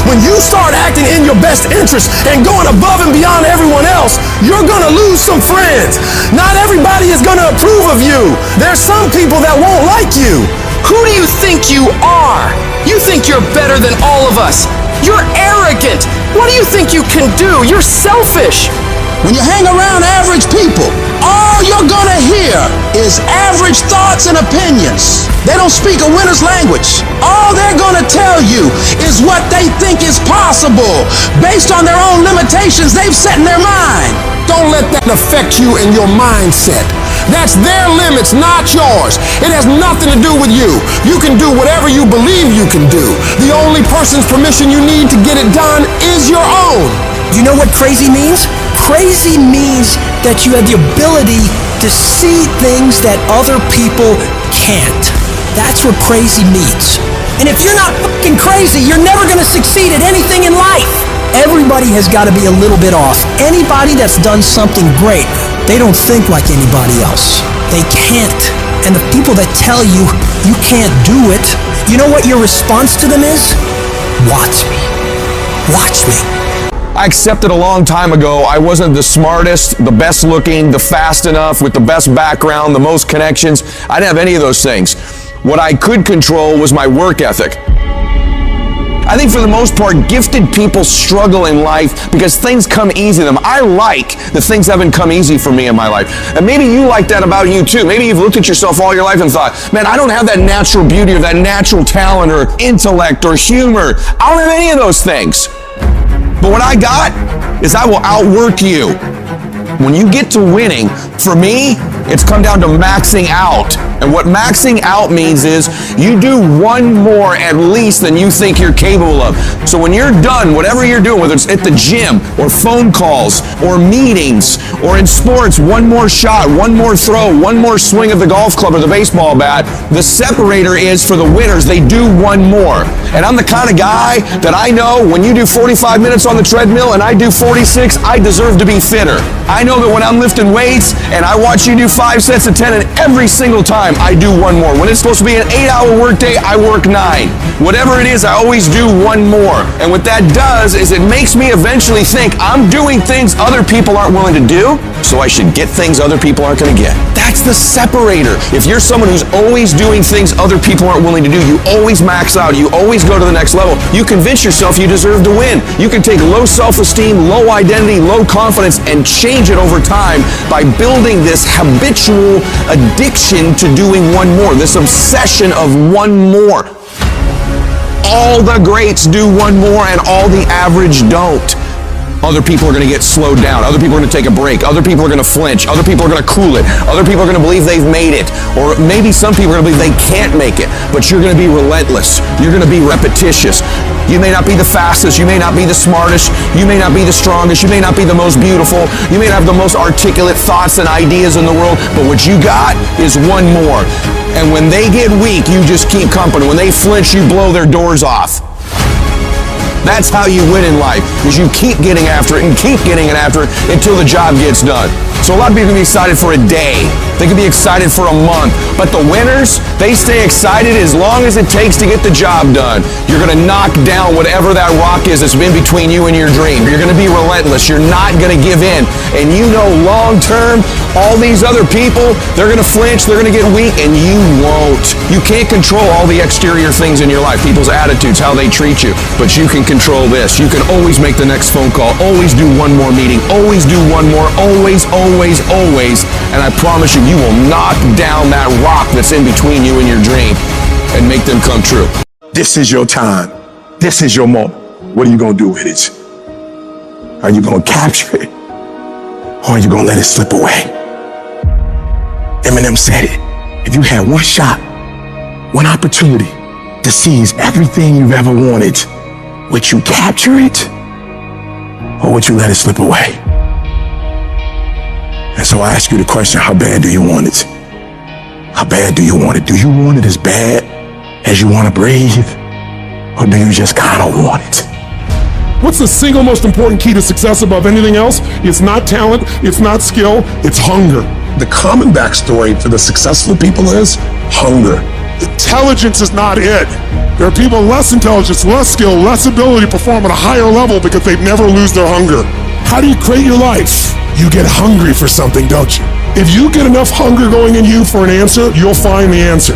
When you start acting in your best interest and going above and beyond everyone else, you're gonna lose some friends. Not everybody is gonna approve of you. There's some people that won't like you. Who do you think you are? You think you're better than all of us. You're arrogant. What do you think you can do? You're selfish. When you hang around average people, all you're gonna hear is average thoughts and opinions. They don't speak a winner's language. All they're gonna tell you is what they think is possible based on their own limitations they've set in their mind. Don't let that affect you and your mindset. That's their limits, not yours. It has nothing to do with you. You can do whatever you believe you can do. The only person's permission you need to get it done is your own. Do you know what crazy means? Crazy means that you have the ability to see things that other people can't. That's what crazy means. And if you're not fucking crazy, you're never gonna succeed at anything in life. Everybody has got to be a little bit off. Anybody that's done something great, they don't think like anybody else. They can't. And the people that tell you you can't do it, you know what your response to them is? Watch me. Watch me. I accepted a long time ago I wasn't the smartest, the best looking, the fast enough, with the best background, the most connections. I didn't have any of those things. What I could control was my work ethic. I think for the most part, gifted people struggle in life because things come easy to them. I like that things haven't come easy for me in my life. And maybe you like that about you too. Maybe you've looked at yourself all your life and thought, man, I don't have that natural beauty or that natural talent or intellect or humor. I don't have any of those things. But what I got is I will outwork you. When you get to winning, for me, it's come down to maxing out. And what maxing out means is you do one more at least than you think you're capable of. So when you're done, whatever you're doing, whether it's at the gym or phone calls or meetings or in sports, one more shot, one more throw, one more swing of the golf club or the baseball bat, the separator is for the winners, they do one more. And I'm the kind of guy that I know when you do 45 minutes on the treadmill and I do 46, I deserve to be fitter. I know that when I'm lifting weights and I watch you do 5 sets of 10 and every single time I do one more. When it's supposed to be an 8-hour workday, I work 9. Whatever it is, I always do one more. And what that does is it makes me eventually think I'm doing things other people aren't willing to do, so I should get things other people aren't going to get. That's the separator. If you're someone who's always doing things other people aren't willing to do, you always max out, you always go to the next level, you convince yourself you deserve to win. You can take low self-esteem, low identity, low confidence, and change it over time by building this habitual addiction to doing one more, this obsession of one more. All the greats do one more and all the average don't. Other people are going to get slowed down. Other people are going to take a break. Other people are going to flinch. Other people are going to cool it. Other people are going to believe they've made it. Or maybe some people are going to believe they can't make it. But you're going to be relentless. You're going to be repetitious. You may not be the fastest. You may not be the smartest. You may not be the strongest. You may not be the most beautiful. You may not have the most articulate thoughts and ideas in the world. But what you got is one more. And when they get weak, you just keep company. When they flinch, you blow their doors off. That's how you win in life, is you keep getting after it and keep getting it after it until the job gets done. So a lot of people can be excited for a day. They can be excited for a month. But the winners, they stay excited as long as it takes to get the job done. You're going to knock down whatever that rock is that's been between you and your dream. You're going to be relentless. You're not going to give in. And you know long term, all these other people, they're going to flinch, they're going to get weak, and you won't. You can't control all the exterior things in your life, people's attitudes, how they treat you. But you can control this. You can always make the next phone call, always do one more meeting, always do one more, always, always, always. And I promise you, you will knock down that rock that's in between you and your dream and make them come true. This is your time. This is your moment. What are you going to do with it? Are you going to capture it? Or are you going to let it slip away? Eminem said it. If you had one shot, one opportunity to seize everything you've ever wanted, would you capture it? Or would you let it slip away? And so I ask you the question, how bad do you want it? How bad do you want it? Do you want it as bad as you want to breathe? Or do you just kind of want it? What's the single most important key to success above anything else? It's not talent, it's not skill, it's hunger. The common backstory for the successful people is hunger. Intelligence is not it. There are people less intelligence, less skill, less ability to perform at a higher level because they never lose their hunger. How do you create your life? You get hungry for something, don't you? If you get enough hunger going in you for an answer, you'll find the answer.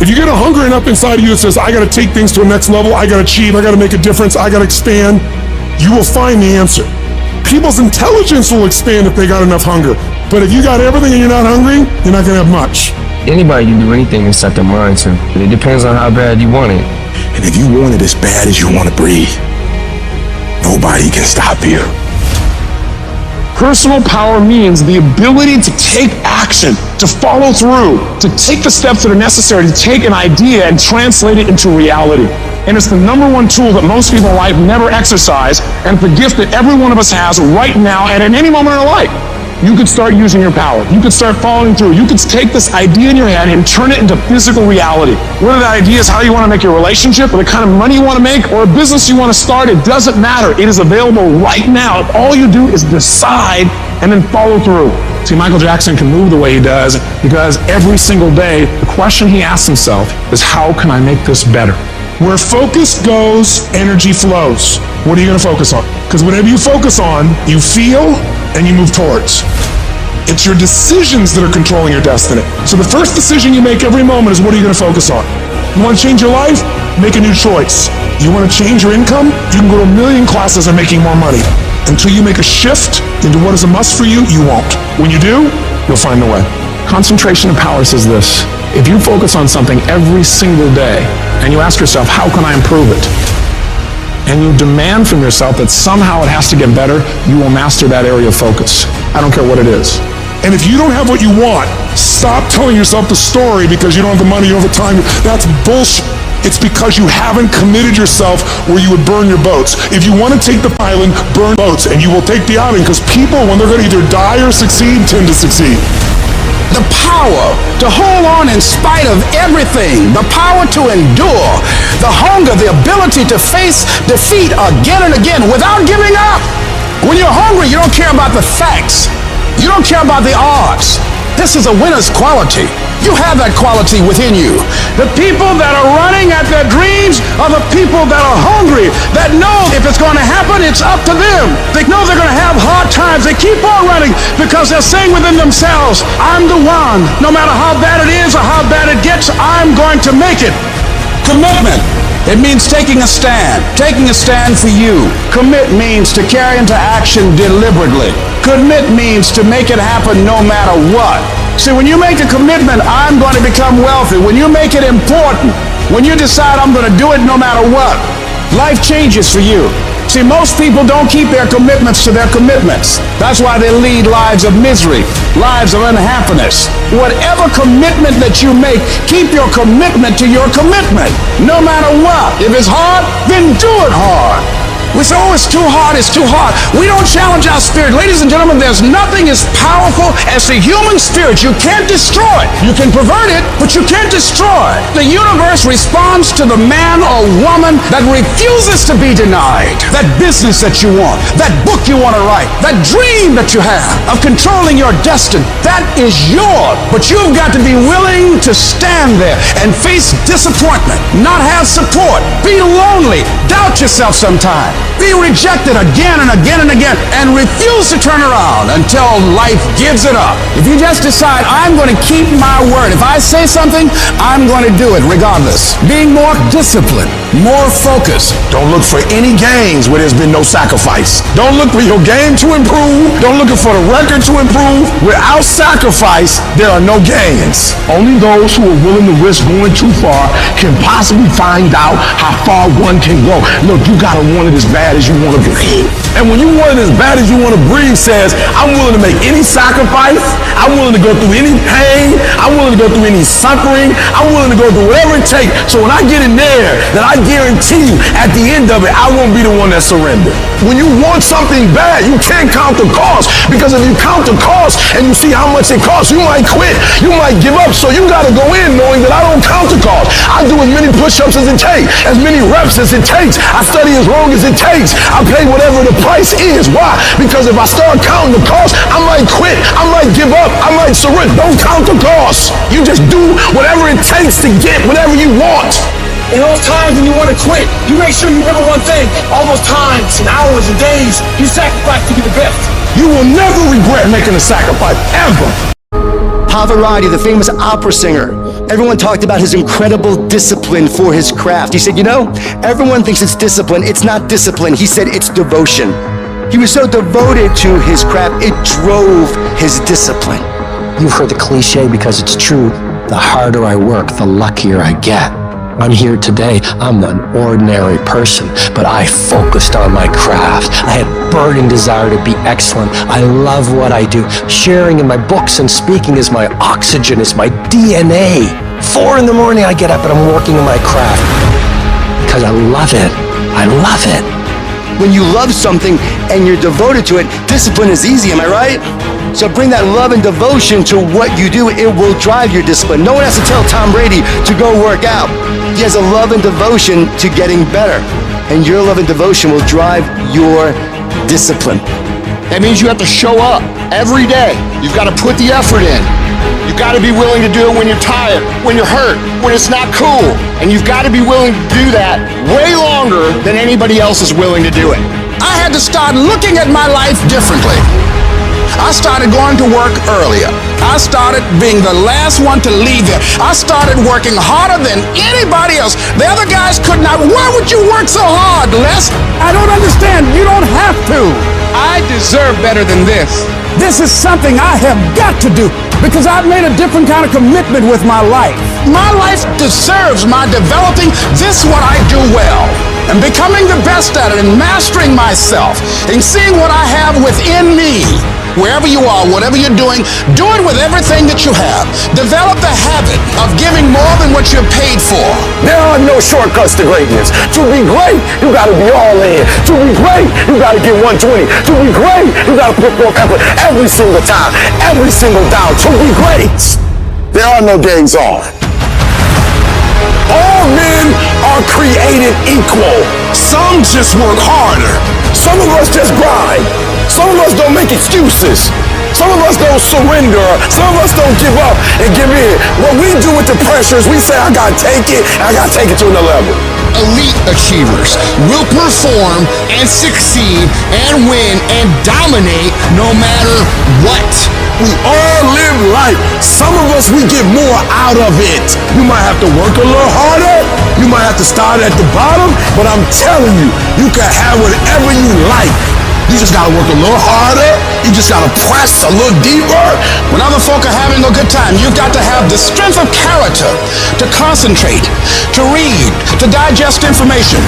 If you get a hunger enough inside of you that says, I gotta take things to a next level, I gotta achieve, I gotta make a difference, I gotta expand, you will find the answer. People's intelligence will expand if they got enough hunger. But if you got everything and you're not hungry, you're not gonna have much. Anybody can do anything and set their mind to. But it depends on how bad you want it. And if you want it as bad as you want to breathe, nobody can stop you. Personal power means the ability to take action, to follow through, to take the steps that are necessary to take an idea and translate it into reality. And it's the #1 tool that most people in life never exercise, and it's the gift that every one of us has right now and at any moment in our life. You could start using your power. You could start following through. You could take this idea in your head and turn it into physical reality. Whether that idea is how you want to make your relationship, or the kind of money you want to make, or a business you want to start, it doesn't matter. It is available right now. All you do is decide and then follow through. See, Michael Jackson can move the way he does because every single day, the question he asks himself is, how can I make this better? Where focus goes, energy flows. What are you going to focus on? Because whatever you focus on, you feel and you move towards. It's your decisions that are controlling your destiny. So the first decision you make every moment is, what are you going to focus on? You want to change your life? Make a new choice. You want to change your income? You can go to 1 million classes and making more money. Until you make a shift into what is a must for you, you won't. When you do, you'll find the way. Concentration of power says this. If you focus on something every single day and you ask yourself, how can I improve it? And you demand from yourself that somehow it has to get better, you will master that area of focus. I don't care what it is. And if you don't have what you want, stop telling yourself the story because you don't have the money, you don't have the time. That's bullshit. It's because you haven't committed yourself where you would burn your boats. If you want to take the island, burn boats, and you will take the island because people, when they're going to either die or succeed, tend to succeed. The power to hold on in spite of everything, the power to endure, the hunger, the ability to face defeat again and again without giving up. When you're hungry, you don't care about the facts. You don't care about the odds. This is a winner's quality. You have that quality within you. The people that are running at their dreams are the people that are hungry, that know if it's going to happen, it's up to them. They know they're going to have hard times. They keep on running because they're saying within themselves, I'm the one. No matter how bad it is or how bad it gets, I'm going to make it. Commitment. It means taking a stand for you. Commit means to carry into action deliberately. Commit means to make it happen no matter what. See, when you make a commitment, I'm going to become wealthy. When you make it important, when you decide I'm going to do it no matter what, life changes for you. See, most people don't keep their commitments to their commitments. That's why they lead lives of misery, lives of unhappiness. Whatever commitment that you make, keep your commitment to your commitment, no matter what. If it's hard, then do it hard. We say, oh, it's too hard, it's too hard. We don't challenge our spirit. Ladies and gentlemen, there's nothing as powerful as the human spirit. You can't destroy it. You can pervert it, but you can't destroy it. The universe responds to the man or woman that refuses to be denied. That business that you want, that book you want to write, that dream that you have of controlling your destiny, that is yours. But you've got to be willing to stand there and face disappointment, not have support, be lonely, doubt yourself sometimes. Be rejected again and again and again and refuse to turn around until life gives it up. If you just decide, I'm going to keep my word. If I say something, I'm going to do it regardless. Being more disciplined, more focused. Don't look for any gains where there's been no sacrifice. Don't look for your game to improve. Don't look for the record to improve. Without sacrifice, there are no gains. Only those who are willing to risk going too far can possibly find out how far one can go. Look, you gotta want it as bad as you want to breathe. And when you want it as bad as you want to breathe says, I'm willing to make any sacrifice. I'm willing to go through any pain. I'm willing to go through any suffering. I'm willing to go through whatever it takes. So when I get in there, then I guarantee you at the end of it, I won't be the one that surrendered. When you want something bad, you can't count the cost, because if you count the cost and you see how much it costs, you might quit. You might give up. So you got to go in knowing that I don't count the cost. I do as many push-ups as it takes, as many reps as it takes. I study as long as it takes. I pay whatever the price is. Why? Because if I start counting the cost, I might quit. I might give up. I might surrender. Don't count the cost. You just do whatever it takes to get whatever you want. In those times when you want to quit, you make sure you remember one thing. All those times and hours and days you sacrifice to be the best. You will never regret making a sacrifice, ever. Pavarotti, the famous opera singer, everyone talked about his incredible discipline for his craft. He said, you know, everyone thinks it's discipline. It's not discipline. He said it's devotion. He was so devoted to his craft, it drove his discipline. You've heard the cliche because it's true. The harder I work, the luckier I get. I'm here today. I'm an ordinary person, but I focused on my craft. I had burning desire to be excellent. I love what I do. Sharing in my books and speaking is my oxygen, is my DNA. 4 a.m, I get up and I'm working on my craft because I love it. I love it. When you love something and you're devoted to it, discipline is easy, am I right? So bring that love and devotion to what you do. It will drive your discipline. No one has to tell Tom Brady to go work out. He has a love and devotion to getting better. And your love and devotion will drive your discipline. That means you have to show up every day. You've got to put the effort in. You've got to be willing to do it when you're tired, when you're hurt, when it's not cool. And you've got to be willing to do that way longer than anybody else is willing to do it. I had to start looking at my life differently. I started going to work earlier. I started being the last one to leave there. I started working harder than anybody else. The other guys could not. Why would you work so hard, Les? I don't understand. You don't have to. I deserve better than this. This is something I have got to do because I've made a different kind of commitment with my life. My life deserves my developing this what I do well and becoming the best at it and mastering myself and seeing what I have within me. Wherever you are, whatever you're doing, do it with everything that you have. Develop the habit of giving more than what you're paid for. There are no shortcuts to greatness. To be great, you gotta be all in. To be great, you gotta get 120. To be great, you gotta put forth effort every single time, every single down. To be great, there are no days off. All men are created equal. Some just work harder. Some of us just grind. Some of us don't make excuses. Some of us don't surrender. Some of us don't give up and give in. What we do with the pressure is we say, I gotta take it, I gotta take it to another level. Elite achievers will perform and succeed and win and dominate no matter what. We all live life. Some of us, we get more out of it. You might have to work a little harder. You might have to start at the bottom, but I'm telling you, you can have whatever you like. You just gotta work a little harder. You just gotta press a little deeper. When other folk are having a good time, you've got to have the strength of character to concentrate, to read, to digest information.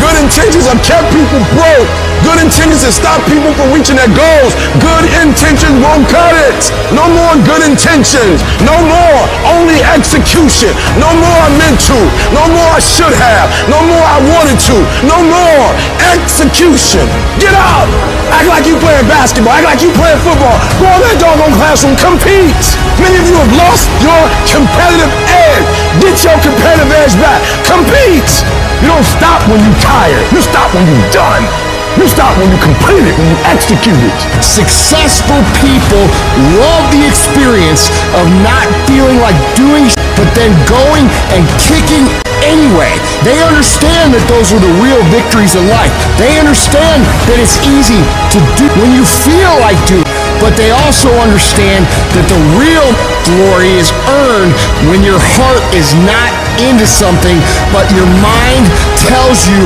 Good intentions have kept people broke. Good intentions have stopped people from reaching their goals. Good intentions won't cut it. No more good intentions. No more only execution. No more I meant to. No more I should have. No more I wanted to. No more execution. Get out. Act like you playing basketball. Act like you playing football. Go in that doggone classroom. Compete. Many of you have lost your competitive edge. Get your competitive edge back. Compete. You don't stop when you're tired. You stop when you're done. You stop when you complete it, when you execute it. Successful people love the experience of not feeling like doing but then going and kicking anyway. They understand that those are the real victories in life. They understand that it's easy to do when you feel like doing, but they also understand that the real glory is earned when your heart is not into something, but your mind tells you,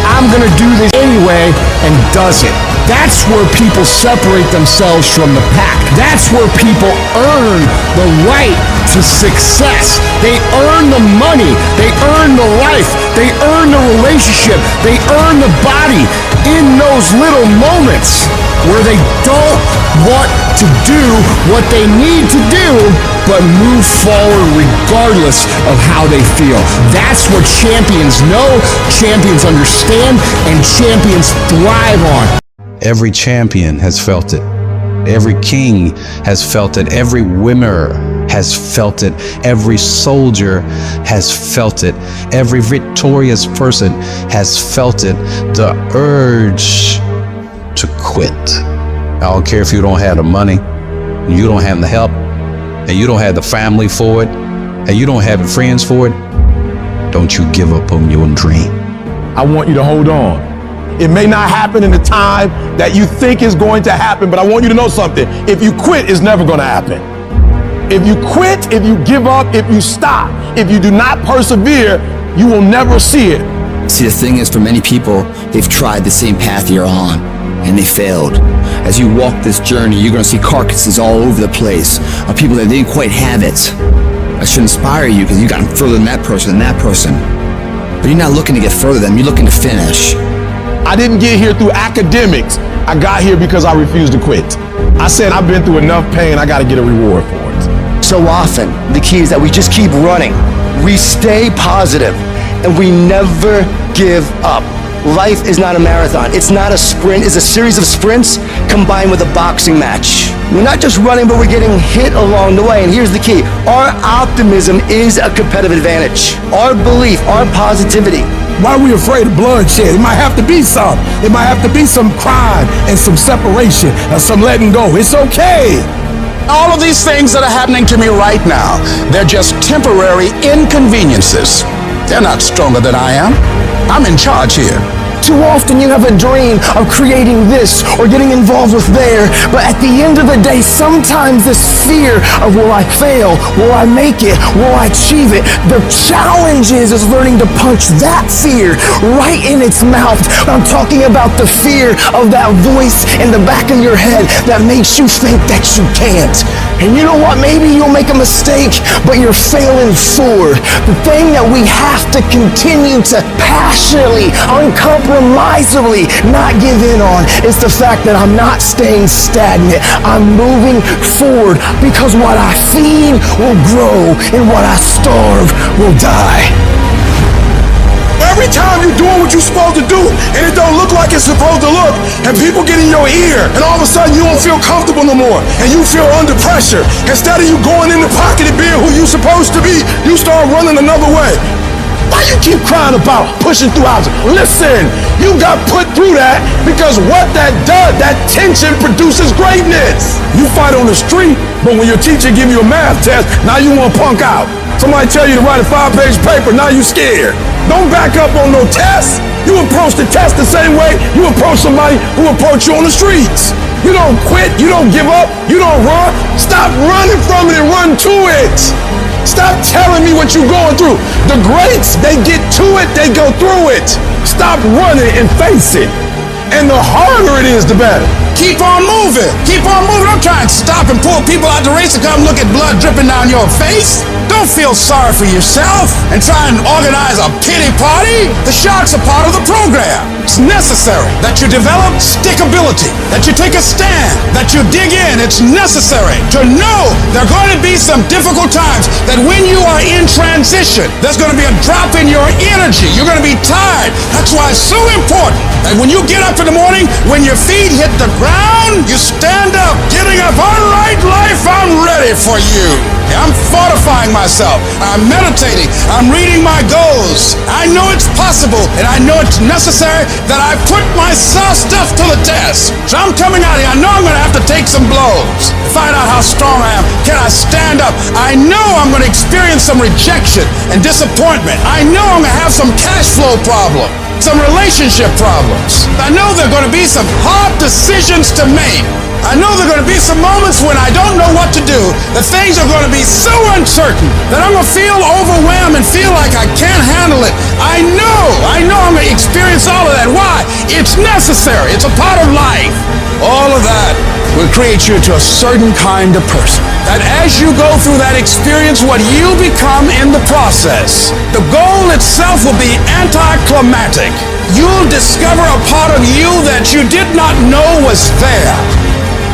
I'm gonna do this anyway, and does it. That's where people separate themselves from the pack. That's where people earn the right to success. They earn the money. They earn the life. They earn the relationship. They earn the body in those little moments where they don't want to do what they need to do, but move forward regardless of how they feel. That's what champions know, champions understand, and champions thrive on. Every champion has felt it. Every king has felt it. Every winner has felt it. Every soldier has felt it. Every victorious person has felt it. The urge to quit. I don't care if you don't have the money, you don't have the help, and you don't have the family for it, and you don't have the friends for it. Don't you give up on your dream. I want you to hold on. It may not happen in the time that you think is going to happen, but I want you to know something. If you quit, it's never going to happen. If you quit, if you give up, if you stop, if you do not persevere, you will never see it. See, the thing is, for many people, they've tried the same path you're on, and they failed. As you walk this journey, you're going to see carcasses all over the place of people that didn't quite have it. That should inspire you because you got further than that person and that person. But you're not looking to get further than them, you're looking to finish. I didn't get here through academics. I got here because I refused to quit. I said, I've been through enough pain, I got to get a reward for it. So often, the key is that we just keep running. We stay positive, and we never give up. Life is not a marathon. It's not a sprint. It's a series of sprints combined with a boxing match. We're not just running, but we're getting hit along the way. And here's the key. Our optimism is a competitive advantage. Our belief, our positivity. Why are we afraid of bloodshed? It might have to be some. It might have to be some crime and some separation or some letting go. It's okay. All of these things that are happening to me right now, they're just temporary inconveniences. They're not stronger than I am. I'm in charge here. Too often you have a dream of creating this or getting involved with there, but at the end of the day, sometimes this fear of will I fail, will I make it, will I achieve it, the challenge is learning to punch that fear right in its mouth. I'm talking about the fear of that voice in the back of your head that makes you think that you can't. And you know what? Maybe you'll make a mistake, but you're failing forward. The thing that we have to continue to passionately, uncompromisably not give in on is the fact that I'm not staying stagnant. I'm moving forward because what I feed will grow and what I starve will die. Every time you're doing what you're supposed to do and it don't look like it's supposed to look, and people get in your ear and all of a sudden you don't feel comfortable no more and you feel under pressure, instead of you going in the pocket and being who you're supposed to be, you start running another way. Why you keep crying about pushing through obstacles? Listen, you got put through that because what that does, that tension produces greatness. You fight on the street, but when your teacher give you a math test, now you want to punk out. Somebody tell you to write a 5-page paper, now you scared. Don't back up on no test. You approach the test the same way you approach somebody who approach you on the streets. You don't quit, you don't give up, you don't run. Stop running from it and run to it. Stop telling me what you're going through. The greats, they get to it, they go through it. Stop running and face it. And the harder it is, the better. Keep on moving. Keep on moving. Don't try and stop and pull people out the race to come look at blood dripping down your face. Don't feel sorry for yourself and try and organize a pity party. The sharks are part of the program. It's necessary that you develop stickability, that you take a stand, that you dig in. It's necessary to know there are going to be some difficult times, that when you are in transition, there's going to be a drop in your energy. You're going to be tired. That's why it's so important that when you get up in the morning, when your feet hit the ground, you stand up, getting up. All right, life, I'm ready for you. I'm fortifying myself. I'm meditating. I'm reading my goals. I know it's possible, and I know it's necessary that I put my stuff to the test. So I'm coming out here. I know I'm going to have to take some blows to find out how strong I am. Can I stand up? I know I'm going to experience some rejection and disappointment. I know I'm going to have some cash flow problems, some relationship problems. I know there are going to be some hard decisions to make. I know there are going to be some moments when I don't know what to do, that things are going to be so uncertain, that I'm going to feel overwhelmed and feel like I can't handle it. I know I'm going to experience all of that. Why? It's necessary. It's a part of life. All of that will create you into a certain kind of person. That as you go through that experience, what you become in the process, the goal itself will be anticlimactic. You'll discover a part of you that you did not know was there.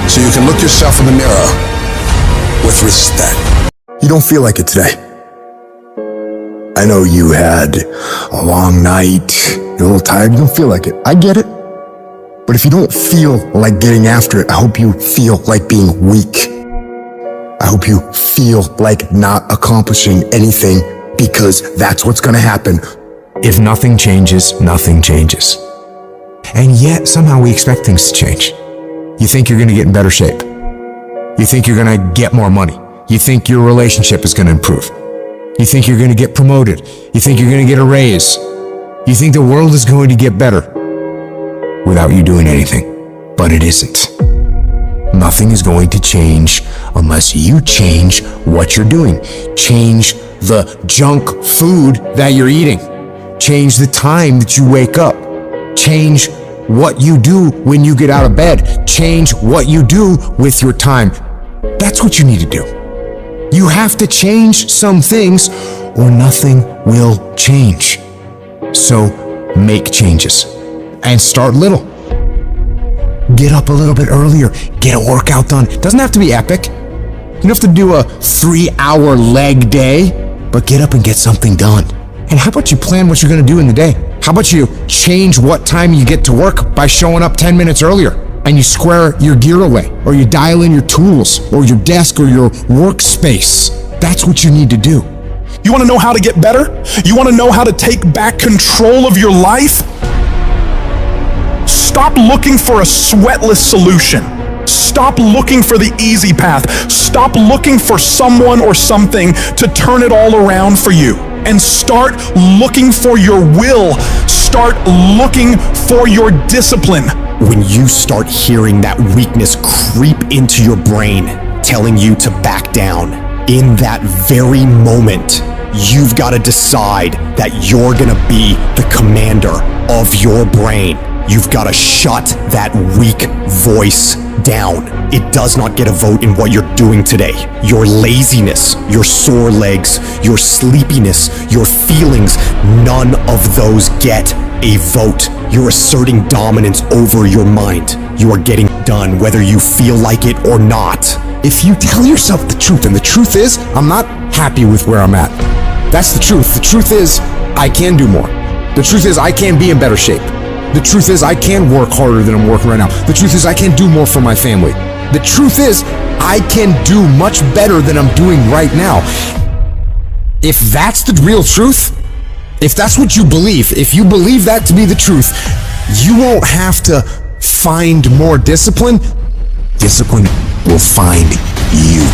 So you can look yourself in the mirror with respect. You don't feel like it today. I know you had a long night, you're a little tired, you don't feel like it. I get it. But if you don't feel like getting after it, I hope you feel like being weak. I hope you feel like not accomplishing anything, because that's what's gonna happen. If nothing changes, nothing changes. And yet, somehow we expect things to change. You think you're gonna get in better shape. You think you're gonna get more money. You think your relationship is gonna improve. You think you're gonna get promoted. You think you're gonna get a raise. You think the world is going to get better without you doing anything. But it isn't. Nothing is going to change unless you change what you're doing. Change the junk food that you're eating. Change the time that you wake up. Change what you do when you get out of bed. Change what you do with your time. That's what you need to do. You have to change some things or nothing will change. So make changes and start little. Get up a little bit earlier. Get a workout done. It doesn't have to be epic. You don't have to do a 3-hour leg day, but get up and get something done. And how about you plan what you're going to do in the day? How about you change what time you get to work by showing up 10 minutes earlier, and you square your gear away, or you dial in your tools, or your desk, or your workspace. That's what you need to do. You want to know how to get better? You want to know how to take back control of your life? Stop looking for a sweatless solution. Stop looking for the easy path. Stop looking for someone or something to turn it all around for you. and start looking for your will. Start looking for your discipline. When you start hearing that weakness creep into your brain, telling you to back down, in that very moment, you've got to decide that you're gonna be the commander of your brain. You've got to shut that weak voice down. It does not get a vote in what you're doing today. Your laziness, your sore legs, your sleepiness, your feelings, none of those get a vote. You're asserting dominance over your mind. You are getting done whether you feel like it or not. If you tell yourself the truth, and the truth is, I'm not happy with where I'm at. That's the truth. The truth is, I can do more. The truth is, I can be in better shape. The truth is, I can work harder than I'm working right now. The truth is, I can do more for my family. The truth is, I can do much better than I'm doing right now. If that's the real truth, if that's what you believe, if you believe that to be the truth, you won't have to find more discipline. Discipline will find you.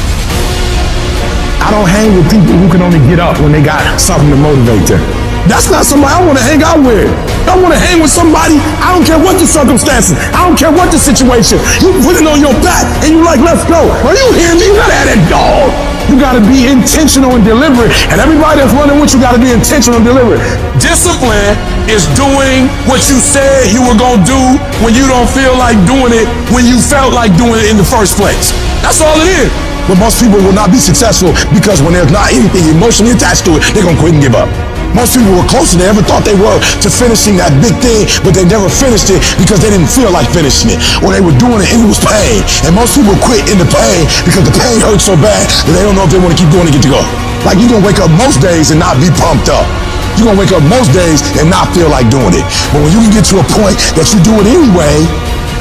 I don't hang with people who can only get up when they got something to motivate them. That's not somebody I want to hang out with. I want to hang with somebody, I don't care what the circumstances, I don't care what the situation. You put it on your back and you like, let's go. Are you hearing me? You gotta have that dog. You gotta be intentional and deliberate. And everybody that's running with you gotta be intentional and deliberate. Discipline is doing what you said you were gonna do when you don't feel like doing it when you felt like doing it in the first place. That's all it is. But most people will not be successful because when there's not anything emotionally attached to it, they're gonna quit and give up. Most people were closer than they ever thought they were to finishing that big thing, but they never finished it because they didn't feel like finishing it. Or they were doing it and it was pain. And most people quit in the pain because the pain hurts so bad that they don't know if they want to keep doing it to get to go. Like you're gonna wake up most days and not be pumped up. You're gonna wake up most days and not feel like doing it. But when you can get to a point that you do it anyway,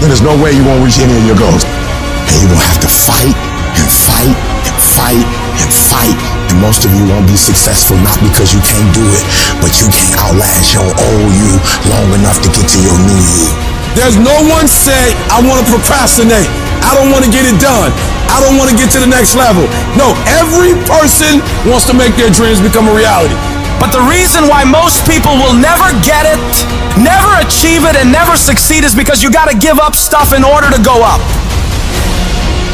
then there's no way you won't reach any of your goals. And you're gonna have to fight and fight and fight and fight. And most of you won't be successful not because you can't do it, but you can't outlast your old you long enough to get to your new you. There's no one say, I want to procrastinate. I don't want to get it done. I don't want to get to the next level. No, every person wants to make their dreams become a reality. But the reason why most people will never get it, never achieve it, and never succeed is because you gotta give up stuff in order to go up.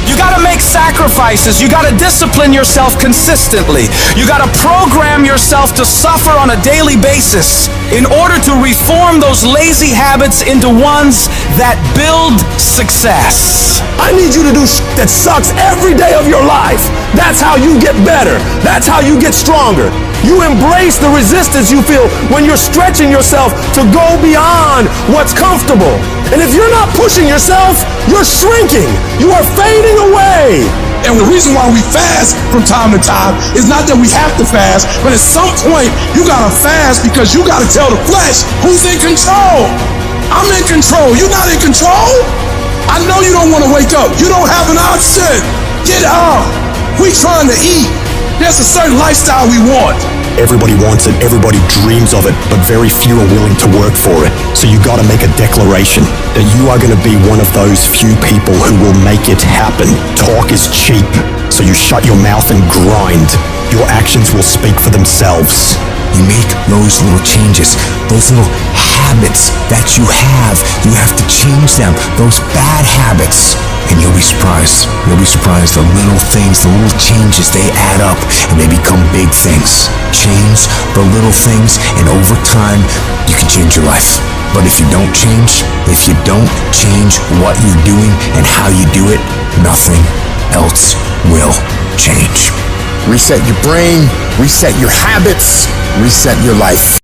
You gotta make sacrifices. You gotta discipline yourself consistently. You gotta program yourself to suffer on a daily basis in order to reform those lazy habits into ones that build success. I need you to do that sucks every day of your life. That's how you get better. That's how you get stronger. You embrace the resistance you feel when you're stretching yourself to go beyond what's comfortable. And if you're not pushing yourself, you're shrinking. You are fading away. And the reason why we fast from time to time is not that we have to fast, but at some point you gotta fast because you gotta tell the flesh who's in control. I'm in control. You're not in control. I know you don't want to wake up. You don't have an option. Get up. We trying to eat. There's a certain lifestyle we want. Everybody wants it, everybody dreams of it, but very few are willing to work for it. So you gotta make a declaration that you are gonna be one of those few people who will make it happen. Talk is cheap, so you shut your mouth and grind. Your actions will speak for themselves. You make those little changes, those little habits that you have to change them, those bad habits. And you'll be surprised. You'll be surprised. The little things, the little changes, they add up and they become big things. Change the little things, and over time, you can change your life. But if you don't change what you're doing and how you do it, nothing else will change. Reset your brain, reset your habits, reset your life.